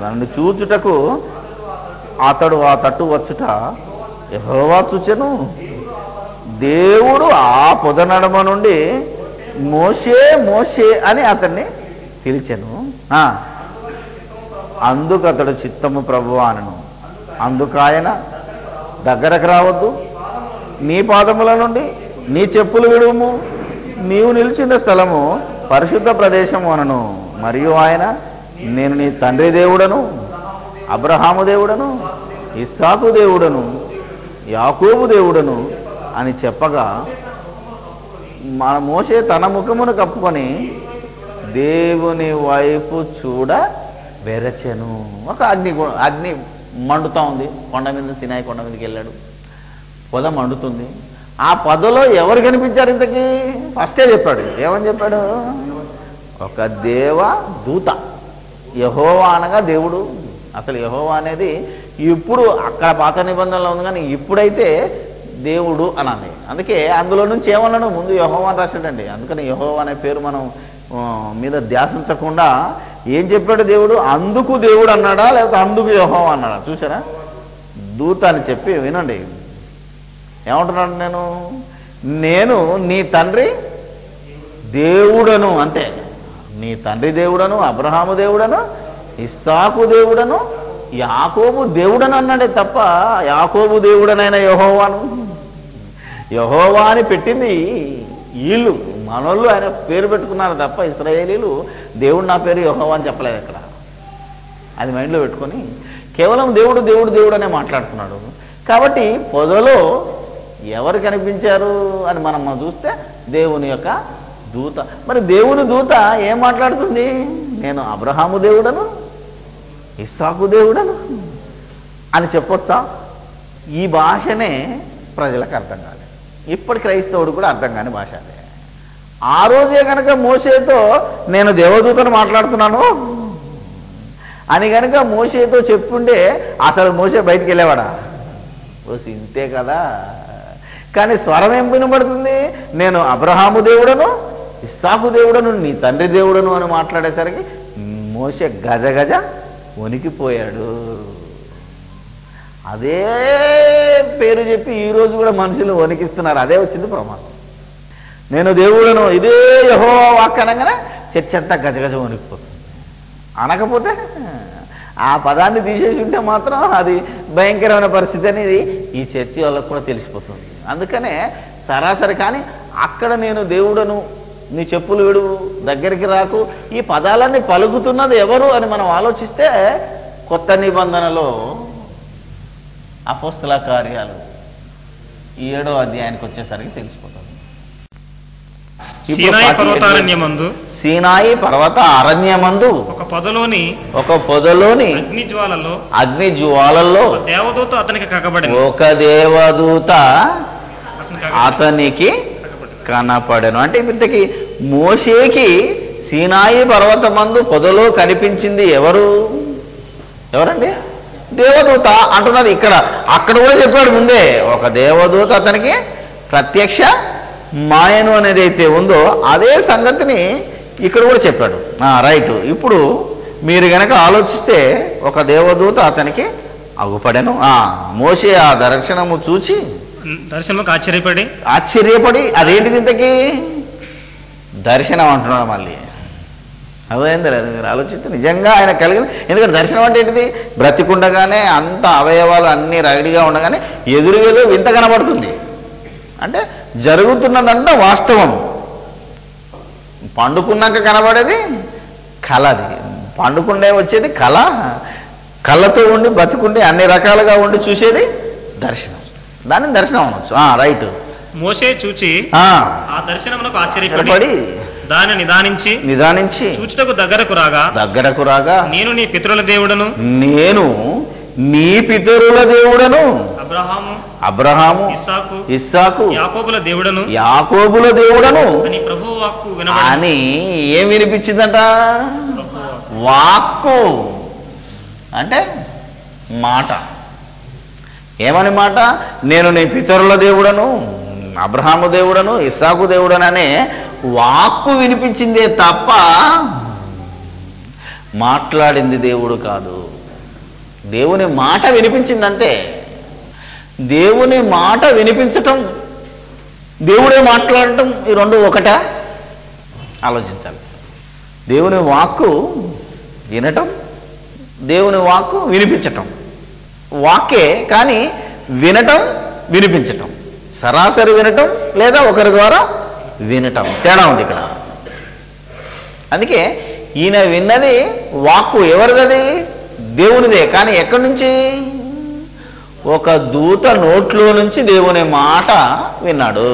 దాన్ని చూచుటకు అతడు ఆ తట్టు వచ్చుట యెహోవా చూచెను. దేవుడు ఆ పొద నడమ నుండి మోషే మోషే అని అతన్ని పిలిచెను. అందుకు అతడు చిత్తము ప్రభువా అనను. అందుకు ఆయన దగ్గరకు రావద్దు, నీ పాదముల నుండి నీ చెప్పులు విడుము, నీవు నిలిచిన స్థలము పరిశుద్ధ ప్రదేశము అనను. మరియు ఆయన నేను నీ తండ్రి దేవుడను, అబ్రహాము దేవుడను, ఇస్సాకు దేవుడను, యాకోబు దేవుడను అని చెప్పగా మన మోషే తన ముఖమును కప్పుకొని దేవుని వైపు చూడ వెరచెను. ఒక అగ్ని మండుతూ ఉంది. కొండ మీద, సినాయి కొండ మీదకి వెళ్ళాడు. పొద మండుతుంది. ఆ పొదలో ఎవరు కనిపించారు? ఇంతకీ ఫస్టే చెప్పాడు. ఏమని చెప్పాడు? ఒక దేవ దూత. యెహోవా అనగా దేవుడు. అసలు యెహోవా అనేది ఇప్పుడు అక్కడ పాత నిబంధనలో ఉంది, కానీ ఇప్పుడైతే దేవుడు అనాలి. అందుకే అందులో నుంచి ఏమన్నాడు? ముందు యెహోవా అని రాశాడండి. అందుకని యెహోవా అనే పేరు మనం మీద ధ్యాసించకుండా ఏం చెప్పాడు దేవుడు? అందుకు దేవుడు అన్నాడా, లేకపోతే అందుకు యెహోవా అన్నాడా? చూసారా? దూత అని చెప్పి వినండి. ఏమంటున్నాడు? నేను నీ తండ్రి దేవుడను. అంతే. నీ తండ్రి దేవుడను, అబ్రహాము దేవుడను, ఇస్సాకు దేవుడను, యాకోబు దేవుడను అన్నాడే తప్ప యాకోబు దేవుడనైనా యెహోవాను, యెహోవా అని పెట్టింది వీళ్ళు, మనోళ్ళు ఆయన పేరు పెట్టుకున్నారు తప్ప ఇశ్రాయేలీలు దేవుడు నా పేరు యెహోవా అని చెప్పలేదు అక్కడ. అది మైండ్లో పెట్టుకొని కేవలం దేవుడు దేవుడు దేవుడు అనే మాట్లాడుతున్నాడు. కాబట్టి పొదలో ఎవరు కనిపించారు అని మనం చూస్తే దేవుని యొక్క దూత. మరి దేవుని దూత ఏం మాట్లాడుతుంది? నేను అబ్రహాము దేవుడను, ఇస్సాకు దేవుడను అని చెప్పొచ్చా? ఈ భాషనే ప్రజలకు అర్థం కాలేదు. ఇప్పటి క్రైస్తవుడు కూడా అర్థం కాని భాష అదే. ఆ రోజే కనుక మోషేతో నేను దేవదూతను మాట్లాడుతున్నాను అని కనుక మోషేతో చెప్పుంటే అసలు మోషే బయటికి వెళ్ళేవాడా? ఇంతే కదా. కానీ స్వరం ఏం వినబడుతుంది? నేను అబ్రహాము దేవుడను, ఇస్సాకు దేవుడను, నీ తండ్రి దేవుడను అని మాట్లాడేసరికి మోషే గజ వణికిపోయాడు. అదే పేరు చెప్పి ఈరోజు కూడా మనుషులు వణికిస్తున్నారు. అదే వచ్చింది ప్రమాదం. నేను దేవుడను, ఇదే యెహోవా వాక్కు అనగానే చర్చ అంతా గజగజ వణికిపోతుంది. అనకపోతే ఆ పదాన్ని తీసేసి ఉంటే మాత్రం అది భయంకరమైన పరిస్థితి అనేది ఈ చర్చి వాళ్ళకు కూడా తెలిసిపోతుంది. అందుకనే సరాసరి కానీ అక్కడ నేను దేవుడను, నీ చెప్పులు విడువు, దగ్గరికి రాకు, ఈ పదాలన్నీ పలుకుతున్నది ఎవరు అని మనం ఆలోచిస్తే కొత్త నిబంధనలో అపోస్తల కార్యాలు 7వ అధ్యాయానికి వచ్చేసరికి తెలిసిపోతుంది. సీనాయి పర్వత అరణ్యమందు ఒక పొదలోని అగ్ని జ్వాలల్లో దేవదూత అతనికి కనపడెను. ఒక దేవదూత అతనికి కనపడెను. అంటే ఇంతకి మోషేకి సీనాయి పర్వతమందు పొదలో కనిపించింది ఎవరండి? దేవదూత అంటున్నది ఇక్కడ. అక్కడ కూడా చెప్పాడు ముందే, ఒక దేవదూత అతనికి ప్రత్యక్ష మాయను అనేది అయితే ఉందో అదే సంగతిని ఇక్కడ కూడా చెప్పాడు. రైట్. ఇప్పుడు మీరు గనక ఆలోచిస్తే ఒక దేవదూత అతనికి అగుపడెను. మోషే ఆ దర్శనము చూచి ఆశ్చర్యపడి అదేంటిది ఇంతకీ దర్శనం అంటున్నాడు. మళ్ళీ అదేంది లేదు, మీరు ఆలోచిస్తే నిజంగా ఆయన కలిగింది. ఎందుకంటే దర్శనం అంటే ఏంటిది? బ్రతికుండగానే అంత అవయవాలు అన్నీ రైడ్గా ఉండగానే ఎదురుగేదో వింత కనబడుతుంది. అంటే జరుగుతున్నదంట వాస్తవం. పండుకున్నాక కనబడేది కళది. పండుకుండే వచ్చేది కళ. కళ్ళతో ఉండి బతికుండి అన్ని రకాలుగా ఉండి చూసేది దర్శనం. దాన్ని దర్శనం అనొచ్చు. రైట్. మోషే చూచి ఆ దర్శనమునకు ఆశ్చర్యపడి దాన్ని నిదానించి చూచుటకు దగ్గరకు రాగా నేను నీ పితరుల దేవుడను అబ్రహాము ఇస్సాకు యాకోబుల దేవుడను అని ఏం వినిపించిందంట? వాక్కు అంటే మాట. ఏమని మాట? నేను నీ పితరుల దేవుడను, అబ్రహాము దేవుడను, ఇస్సాకు దేవుడను అనే వాక్కు వినిపించిందే తప్ప మాట్లాడింది దేవుడు కాదు. దేవుని మాట వినిపించిందంతే. దేవుని మాట వినిపించటం, దేవుడే మాట్లాడటం, ఈ రెండు ఒకటా? ఆలోచించాలి. దేవుని వాక్కు వినటం, దేవుని వాక్కు వినిపించటం. వాక్కే కానీ వినటం, వినిపించటం, సరాసరి వినటం లేదా ఒకరి ద్వారా వినటం తేడా ఉంది ఇక్కడ. అందుకే ఈయన విన్నది వాక్కు ఎవరిది? దేవునిదే. కానీ ఎక్కడి నుంచి? ఒక దూత నోట్లో నుంచి దేవుని మాట విన్నాడు.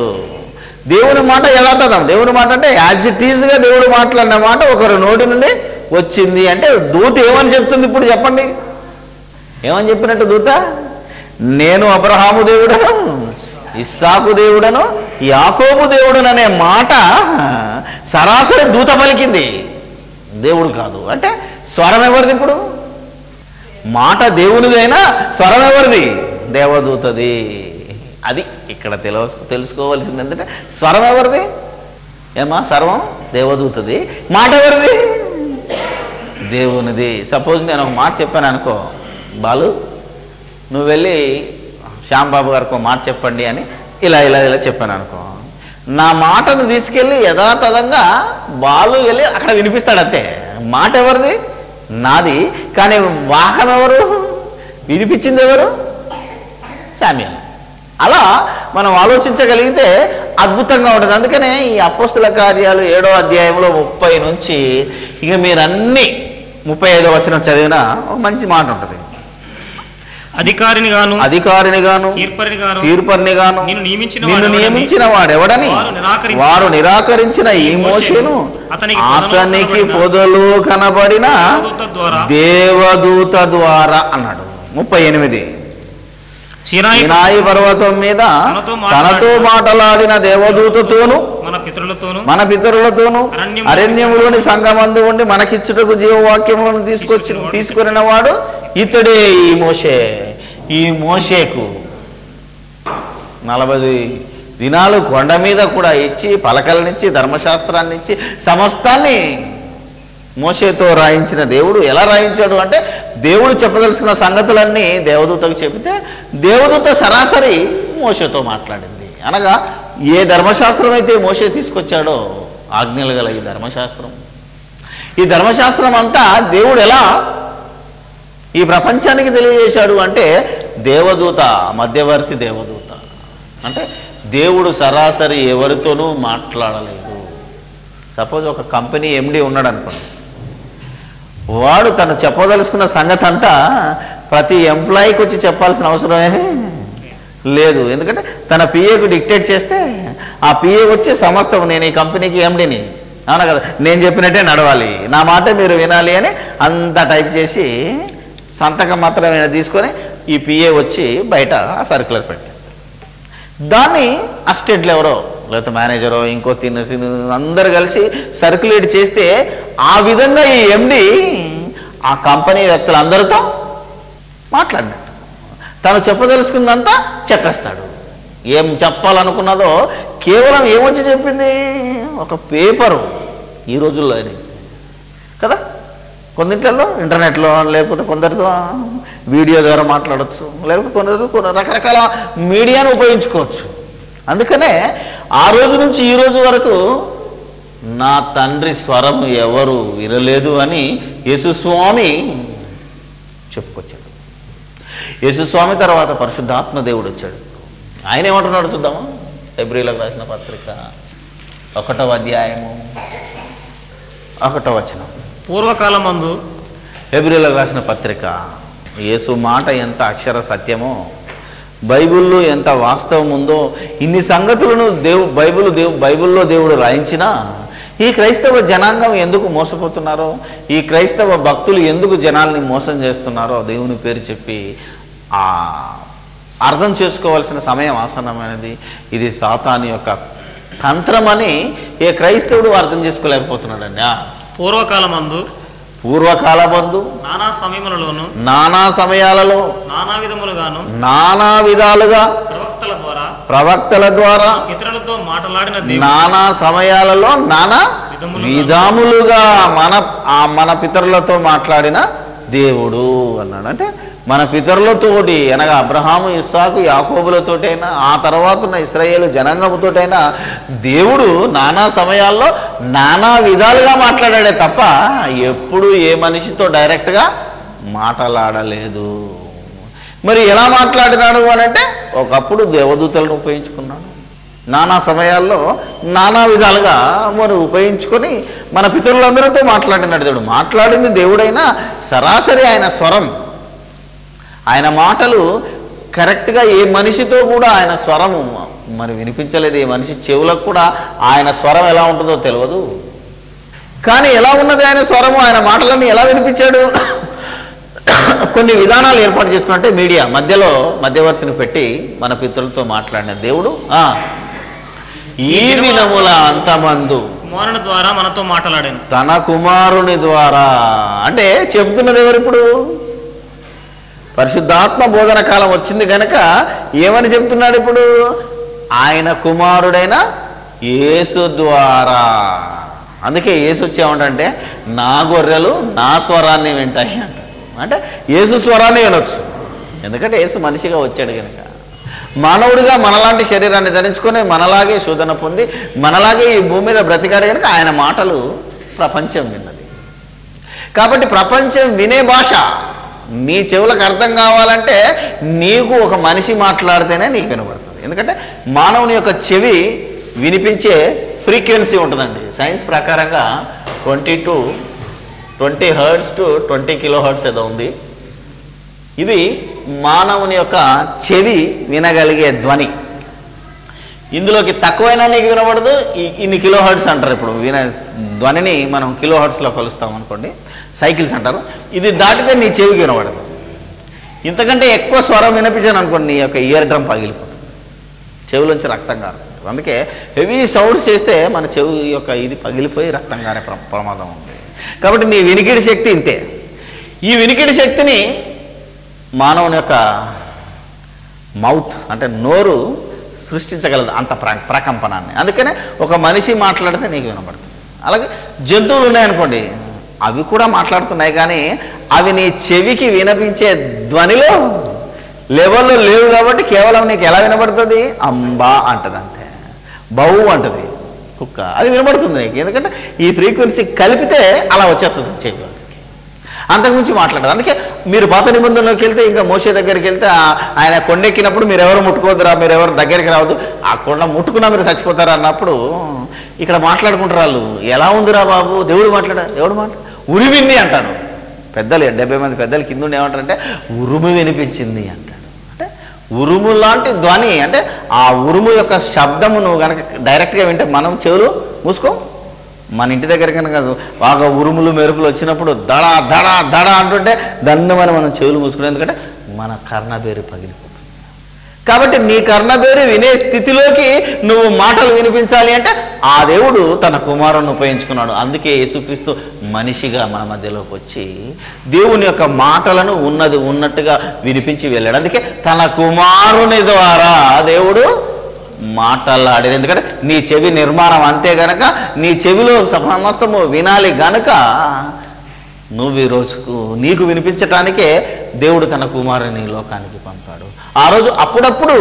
దేవుని మాట యథాతథం. దేవుని మాట అంటే యాజ్ ఇట్ ఈజ్గా దేవుడు మాట్లాడిన మాట ఒకరి నోటి నుండి వచ్చింది. అంటే దూత ఏమని చెప్తుంది? ఇప్పుడు చెప్పండి, ఏమని చెప్పినట్టు దూత? నేను అబ్రహాము దేవుడను, ఇస్సాకు దేవుడను, యాకోబు దేవుడను అనే మాట సరాసరి దూత పలికింది, దేవుడు కాదు. అంటే స్వరం ఎవరిది? ఇప్పుడు మాట దేవునిదైనా స్వరం ఎవరిది? దేవదూతది. అది ఇక్కడ తెలుసుకోవాల్సింది ఏంటంటే స్వరం ఎవరిది? స్వరం దేవదూతది, మాట ఎవరిది? దేవునిది. సపోజ్ నేను ఒక మాట చెప్పాను అనుకో, బాలు నువ్వు వెళ్ళి శ్యాంబాబు గారికి ఒక మాట చెప్పండి అని ఇలా చెప్పాను అనుకో, నా మాటను తీసుకెళ్ళి యథాతథంగా బాలు వెళ్ళి అక్కడ వినిపిస్తాడు అంతే. మాట ఎవరిది? నాది. కానీ వాహనం ఎవరు? వినిపించింది ఎవరు? శామ్యూయల్. అలా మనం ఆలోచించగలిగితే అద్భుతంగా ఉంటుంది. అందుకనే ఈ అపోస్తల కార్యాలు 7వ అధ్యాయంలో 30 నుంచి ఇక మీరు అన్ని 35వ వచనం చదివినా ఒక మంచి మాట ఉంటుంది. అధికారిని గాను తీర్పరిని గాను నిన్ను నియమించిన వాడెవడని వారు నిరాకరించిన ఈ మోషేను అతనికి పొదలో కనబడిన దేవదూత ద్వారా అన్నాడు. 38 సీనాయి పర్వతం మీద తనతో మాట్లాడిన దేవదూతతోను మన పితరులతోను అరణ్యములోని సంగమందు ఉండి మనకిచ్చుటకు జీవవాక్యములను తీసుకొనిన వాడు ఇతడే ఈ మోషే. ఈ మోషేకు 40 దినాలు కొండ మీద కూడా ఇచ్చి పలకలనిచ్చి ధర్మశాస్త్రాన్ని ఇచ్చి సమస్తాన్ని మోషేతో రాయించిన దేవుడు ఎలా రాయించాడు అంటే దేవుడు చెప్పదలుచుకున్న సంగతులన్నీ దేవదూతకు చెబితే దేవదూత సరాసరి మోషేతో మాట్లాడింది. అనగా ఏ ధర్మశాస్త్రం అయితే మోషే తీసుకొచ్చాడో ఆజ్ఞలు గల ఈ ధర్మశాస్త్రం, ఈ ధర్మశాస్త్రం అంతా దేవుడు ఎలా ఈ ప్రపంచానికి తెలియజేశాడు అంటే దేవదూత, మధ్యవర్తి దేవదూత. అంటే దేవుడు సరాసరి ఎవరితోనూ మాట్లాడలేదు. సపోజ్ ఒక కంపెనీ ఎండి ఉన్నాడు అనుకోండి, వాడు తను చెప్పదలుచుకున్న సంగతి అంతా ప్రతి ఎంప్లాయీకి వచ్చి చెప్పాల్సిన అవసరమే లేదు. ఎందుకంటే తన పిఏకు డిక్టేట్ చేస్తే ఆ పిఏ వచ్చి సమస్తం నేను ఈ కంపెనీకి ఎండిని, అవునా కదా, నేను చెప్పినట్టే నడవాలి, నా మాట మీరు వినాలి అని అంతా టైప్ చేసి సంతకం మాత్రమే తీసుకొని ఈ పిఏ వచ్చి బయట ఆ సర్క్యులర్ పెట్టేస్తారు. దాన్ని అసిస్టెంట్లు ఎవరో లేకపోతే మేనేజరో ఇంకో అందరు కలిసి సర్క్యులేట్ చేస్తే ఆ విధంగా ఈ ఎండి ఆ కంపెనీ వ్యక్తులందరితో మాట్లాడినట్టు తను చెప్పదలుచుకుందంతా చెప్పేస్తాడు. ఏం చెప్పాలనుకున్నదో కేవలం ఏమొచ్చి చెప్పింది, ఒక పేపరు. ఈ రోజుల్లో కదా, కొన్నింటిలో ఇంటర్నెట్లో లేకపోతే కొందరితో వీడియో ద్వారా మాట్లాడవచ్చు, లేకపోతే కొన్ని రకరకాల మీడియాను ఉపయోగించుకోవచ్చు. అందుకనే ఆ రోజు నుంచి ఈ రోజు వరకు నా తండ్రి స్వరం ఎవరు వినలేదు అని యేసుస్వామి చెప్పుకొచ్చాడు. యేసుస్వామి తర్వాత పరిశుద్ధాత్మ దేవుడు వచ్చాడు. ఆయన ఏమంటున్నాడు చూద్దామా? హెబ్రీలకు రాసిన పత్రిక 1వ అధ్యాయము 1వ వచనం. పూర్వకాలమందు హెబ్రీలకు రాసిన పత్రిక, యేసు మాట ఎంత అక్షర సత్యమో, బైబిల్లో ఎంత వాస్తవం ఉందో, ఇన్ని సంగతులను బైబిల్లో దేవుడు రాయించినా ఈ క్రైస్తవ జనాంగం ఎందుకు మోసపోతున్నారో, ఈ క్రైస్తవ భక్తులు ఎందుకు జనాల్ని మోసం చేస్తున్నారో దేవుని పేరు చెప్పి అర్థం చేసుకోవాల్సిన సమయం ఆసన్నమైనది. ఇది సాతాను యొక్క తంత్రమని ఏ క్రైస్తవుడు అర్థం చేసుకోలేకపోతున్నాడండి. పూర్వకాలమందు నానా సమయములలోను నానా సమయాలలో నానా విధములుగాను నానా విధాలుగా ప్రవక్తల ద్వారా ఇతరులతో మాట్లాడిన నానా సమయాలలో నానా విధములుగా మన పితరులతో మాట్లాడిన దేవుడు అన్నాడు. అంటే మన పితరులతోటి అనగా అబ్రహాము, ఇస్సాకు, యాకోబులతోటైనా ఆ తర్వాత ఉన్న ఇశ్రాయేలు జనాంగముతోటైనా దేవుడు నానా సమయాల్లో నానా విధాలుగా మాట్లాడాడే తప్ప ఎప్పుడు ఏ మనిషితో డైరెక్ట్గా మాట్లాడలేదు. మరి ఎలా మాట్లాడినాడు అని అంటే ఒకప్పుడు దేవదూతలను ఉపయోగించుకున్నాడు. నానా సమయాల్లో నానా విధాలుగా మరి ఉపయోగించుకొని మన పితరులందరితో మాట్లాడినాడు దేవుడు. మాట్లాడింది దేవుడైనా సరాసరి ఆయన స్వరం, ఆయన మాటలు కరెక్ట్గా ఏ మనిషితో కూడా ఆయన స్వరము మరి వినిపించలేదు. ఏ మనిషి చెవులకు కూడా ఆయన స్వరం ఎలా ఉంటుందో తెలియదు. కానీ ఎలా ఉన్నది ఆయన స్వరము, ఆయన మాటలన్నీ ఎలా వినిపించాడు? కొన్ని విధానాలు ఏర్పాటు చేసుకున్నట్టే మీడియా మధ్యలో మధ్యవర్తిని పెట్టి మన పితరులతో మాట్లాడిన దేవుడు ఈ దినముల అంతమందు కుమారుని ద్వారా మనతో మాట్లాడాను, తన కుమారుని ద్వారా. అంటే చెబుతున్నది ఎవరు? ఇప్పుడు పరిశుద్ధాత్మ బోధన కాలం వచ్చింది కనుక ఏమని చెప్తున్నాడు ఇప్పుడు? ఆయన కుమారుడైన యేసు ద్వారా. అందుకే యేసు వచ్చేమంటే నా గొర్రెలు నా స్వరాన్ని వింటాయి అంట. అంటే యేసు స్వరాన్ని వినొచ్చు, ఎందుకంటే యేసు మనిషిగా వచ్చాడు కనుక. మానవుడిగా మనలాంటి శరీరాన్ని ధరించుకొని మనలాగే శోధన పొంది మనలాగే ఈ భూమి మీద బ్రతికాడు కనుక ఆయన మాటలు ప్రపంచం విన్నది. కాబట్టి ప్రపంచం వినే భాష నీ చెవులకు అర్థం కావాలంటే నీకు ఒక మనిషి మాట్లాడితేనే నీకు వినబడుతుంది. ఎందుకంటే మానవుని యొక్క చెవి వినిపించే ఫ్రీక్వెన్సీ ఉంటుందండి. సైన్స్ ప్రకారంగా 20 హెర్ట్జ్ టు 20 కిలోహెర్ట్జ్ ఏదో ఉంది. ఇది మానవుని యొక్క చెవి వినగలిగే ధ్వని. ఇందులోకి తక్కువైనా నీకు వినబడదు. ఇన్ని కిలోహెర్ట్జ్ అంటారు. ఇప్పుడు ధ్వనిని మనం కిలోహెర్ట్జ్లో కొలుస్తాం అనుకోండి, సైకిల్స్ అంటారు. ఇది దాటితే నీ చెవికి వినబడదు. ఇంతకంటే ఎక్కువ స్వరం వినిపించాను అనుకోండి, నీ యొక్క ఇయర్ డ్రమ్ పగిలిపోతుంది, చెవులోంచి రక్తం కారుతుంది. అందుకే హెవీ సౌండ్స్ చేస్తే మన చెవి యొక్క ఇది పగిలిపోయి రక్తం కారే ప్రమాదం ఉంది. కాబట్టి నీ వినికిడి శక్తి ఇంతే. ఈ వినికిడి శక్తిని మానవుని యొక్క మౌత్ అంటే నోరు సృష్టించగలదు, అంత ప్రకంపనాన్ని. అందుకనే ఒక మనిషి మాట్లాడితే నీకు వినబడుతుంది. అలాగే జంతువులు ఉన్నాయనుకోండి, అవి కూడా మాట్లాడుతున్నాయి, కానీ అవి నీ చెవికి వినిపించే ధ్వనిలో లెవెల్లో లేవు. కాబట్టి కేవలం నీకు ఎలా వినబడుతుంది? అంబా అంటది, అంతే. బౌ అంటది, కుక్క, అది వినబడుతుంది నీకు. ఎందుకంటే ఈ ఫ్రీక్వెన్సీ కలిపితే అలా వచ్చేస్తుంది చెవి. అంతకుమించి మాట్లాడదు. అందుకే మీరు పాత నిబంధనలోకి వెళ్తే, ఇంకా మోషే దగ్గరికి వెళ్తే ఆయన కొండెక్కినప్పుడు మీరు ఎవరు ముట్టుకోవద్దురా, మీరు ఎవరు దగ్గరికి రావద్దు, ఆ కొండ ముట్టుకున్నా మీరు చచ్చిపోతారా అన్నప్పుడు ఇక్కడ మాట్లాడుకుంటారు వాళ్ళు. ఎలా ఉందిరా బాబు, దేవుడు ఎవడు ఉరిమింది అంటాడు. పెద్దలు 70 మంది పెద్దలు కింద ఉండి ఏమంటారంటే ఉరుము వినిపించింది అంటాడు. అంటే ఉరుము లాంటి ధ్వని, అంటే ఆ ఉరుము యొక్క శబ్దము నువ్వు కనుక డైరెక్ట్గా వింటే మనం చెవులు మూసుకో. మన ఇంటి దగ్గర కనుక బాగా ఉరుములు మెరుపులు వచ్చినప్పుడు దడ దడ దడ అంటుంటే దన్నమని మనం చెవులు మూసుకున్నాం. ఎందుకంటే మన కర్ణబేరు పగిలిపోతుంది. కాబట్టి నీ కర్ణబేరు వినే స్థితిలోకి నువ్వు మాటలు వినిపించాలి అంటే ఆ దేవుడు తన కుమారుని ఉపయోగించుకున్నాడు. అందుకే యేసుక్రీస్తు మనిషిగా మన మధ్యలోకి వచ్చి దేవుని యొక్క మాటలను ఉన్నట్టుగా వినిపించి వెళ్ళాడు. అందుకే తన కుమారుని ద్వారా దేవుడు మాట్లాడాడు. ఎందుకంటే నీ చెవి నిర్మాణం అంతే గనక నీ చెవిలో సమస్తము వినాలి గనక నువ్వు ఈ రోజుకు నీకు వినిపించటానికే దేవుడు తన కుమారుని లోకానికి పంపాడు. ఆ రోజు అప్పుడప్పుడు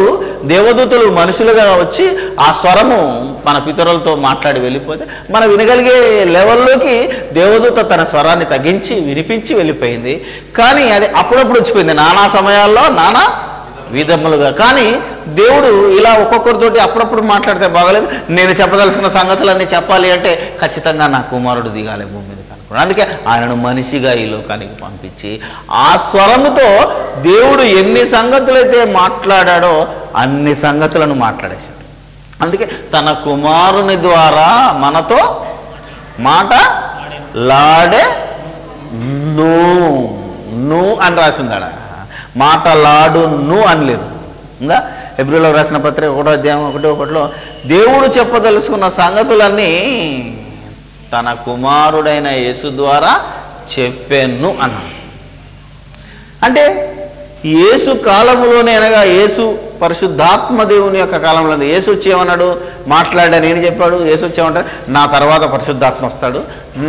దేవదూతలు మనుషులుగా వచ్చి ఆ స్వరము మన పితరులతో మాట్లాడి వెళ్ళిపోతే మనం వినగలిగే లెవెల్లోకి దేవదూత తన స్వరాన్ని తగ్గించి వినిపించి వెళ్ళిపోయింది. కానీ అది అప్పుడప్పుడు వచ్చిపోయింది, నానా సమయాల్లో నానా విధములుగా. కానీ దేవుడు ఇలా ఒక్కొక్కరితోటి అప్పుడప్పుడు మాట్లాడితే బాగలేదు. నేను చెప్పదలుచుకున్న సంగతులన్నీ చెప్పాలి అంటే ఖచ్చితంగా నా కుమారుడు దిగాలి భూమి మీద కనుక్కున్నాడు. అందుకే ఆయనను మనిషిగా ఈ లోకానికి పంపించి ఆ స్వరముతో దేవుడు ఎన్ని సంగతులైతే మాట్లాడాడో అన్ని సంగతులను మాట్లాడేశాడు. అందుకే తన కుమారుని ద్వారా మనతో మాటలాడే ను అని రాసిందాడ. మాటలాడు ను అనలేదు. ఇంకా హెబ్రీలో రాసిన పత్రిక 1వ అధ్యాయం 1:1 దేవుడు చెప్పదలుచుకున్న సంగతులన్నీ తన కుమారుడైన యేసు ద్వారా చెప్పాను అన్నాడు. అంటే యేసు కాలంలోనే, అనగా యేసు పరిశుద్ధాత్మ దేవుని యొక్క కాలంలో యేసు వచ్చేమన్నాడు, మాట్లాడా నేను చెప్పాడు. యేసు వచ్చేమంటాడు నా తర్వాత పరిశుద్ధాత్మ వస్తాడు,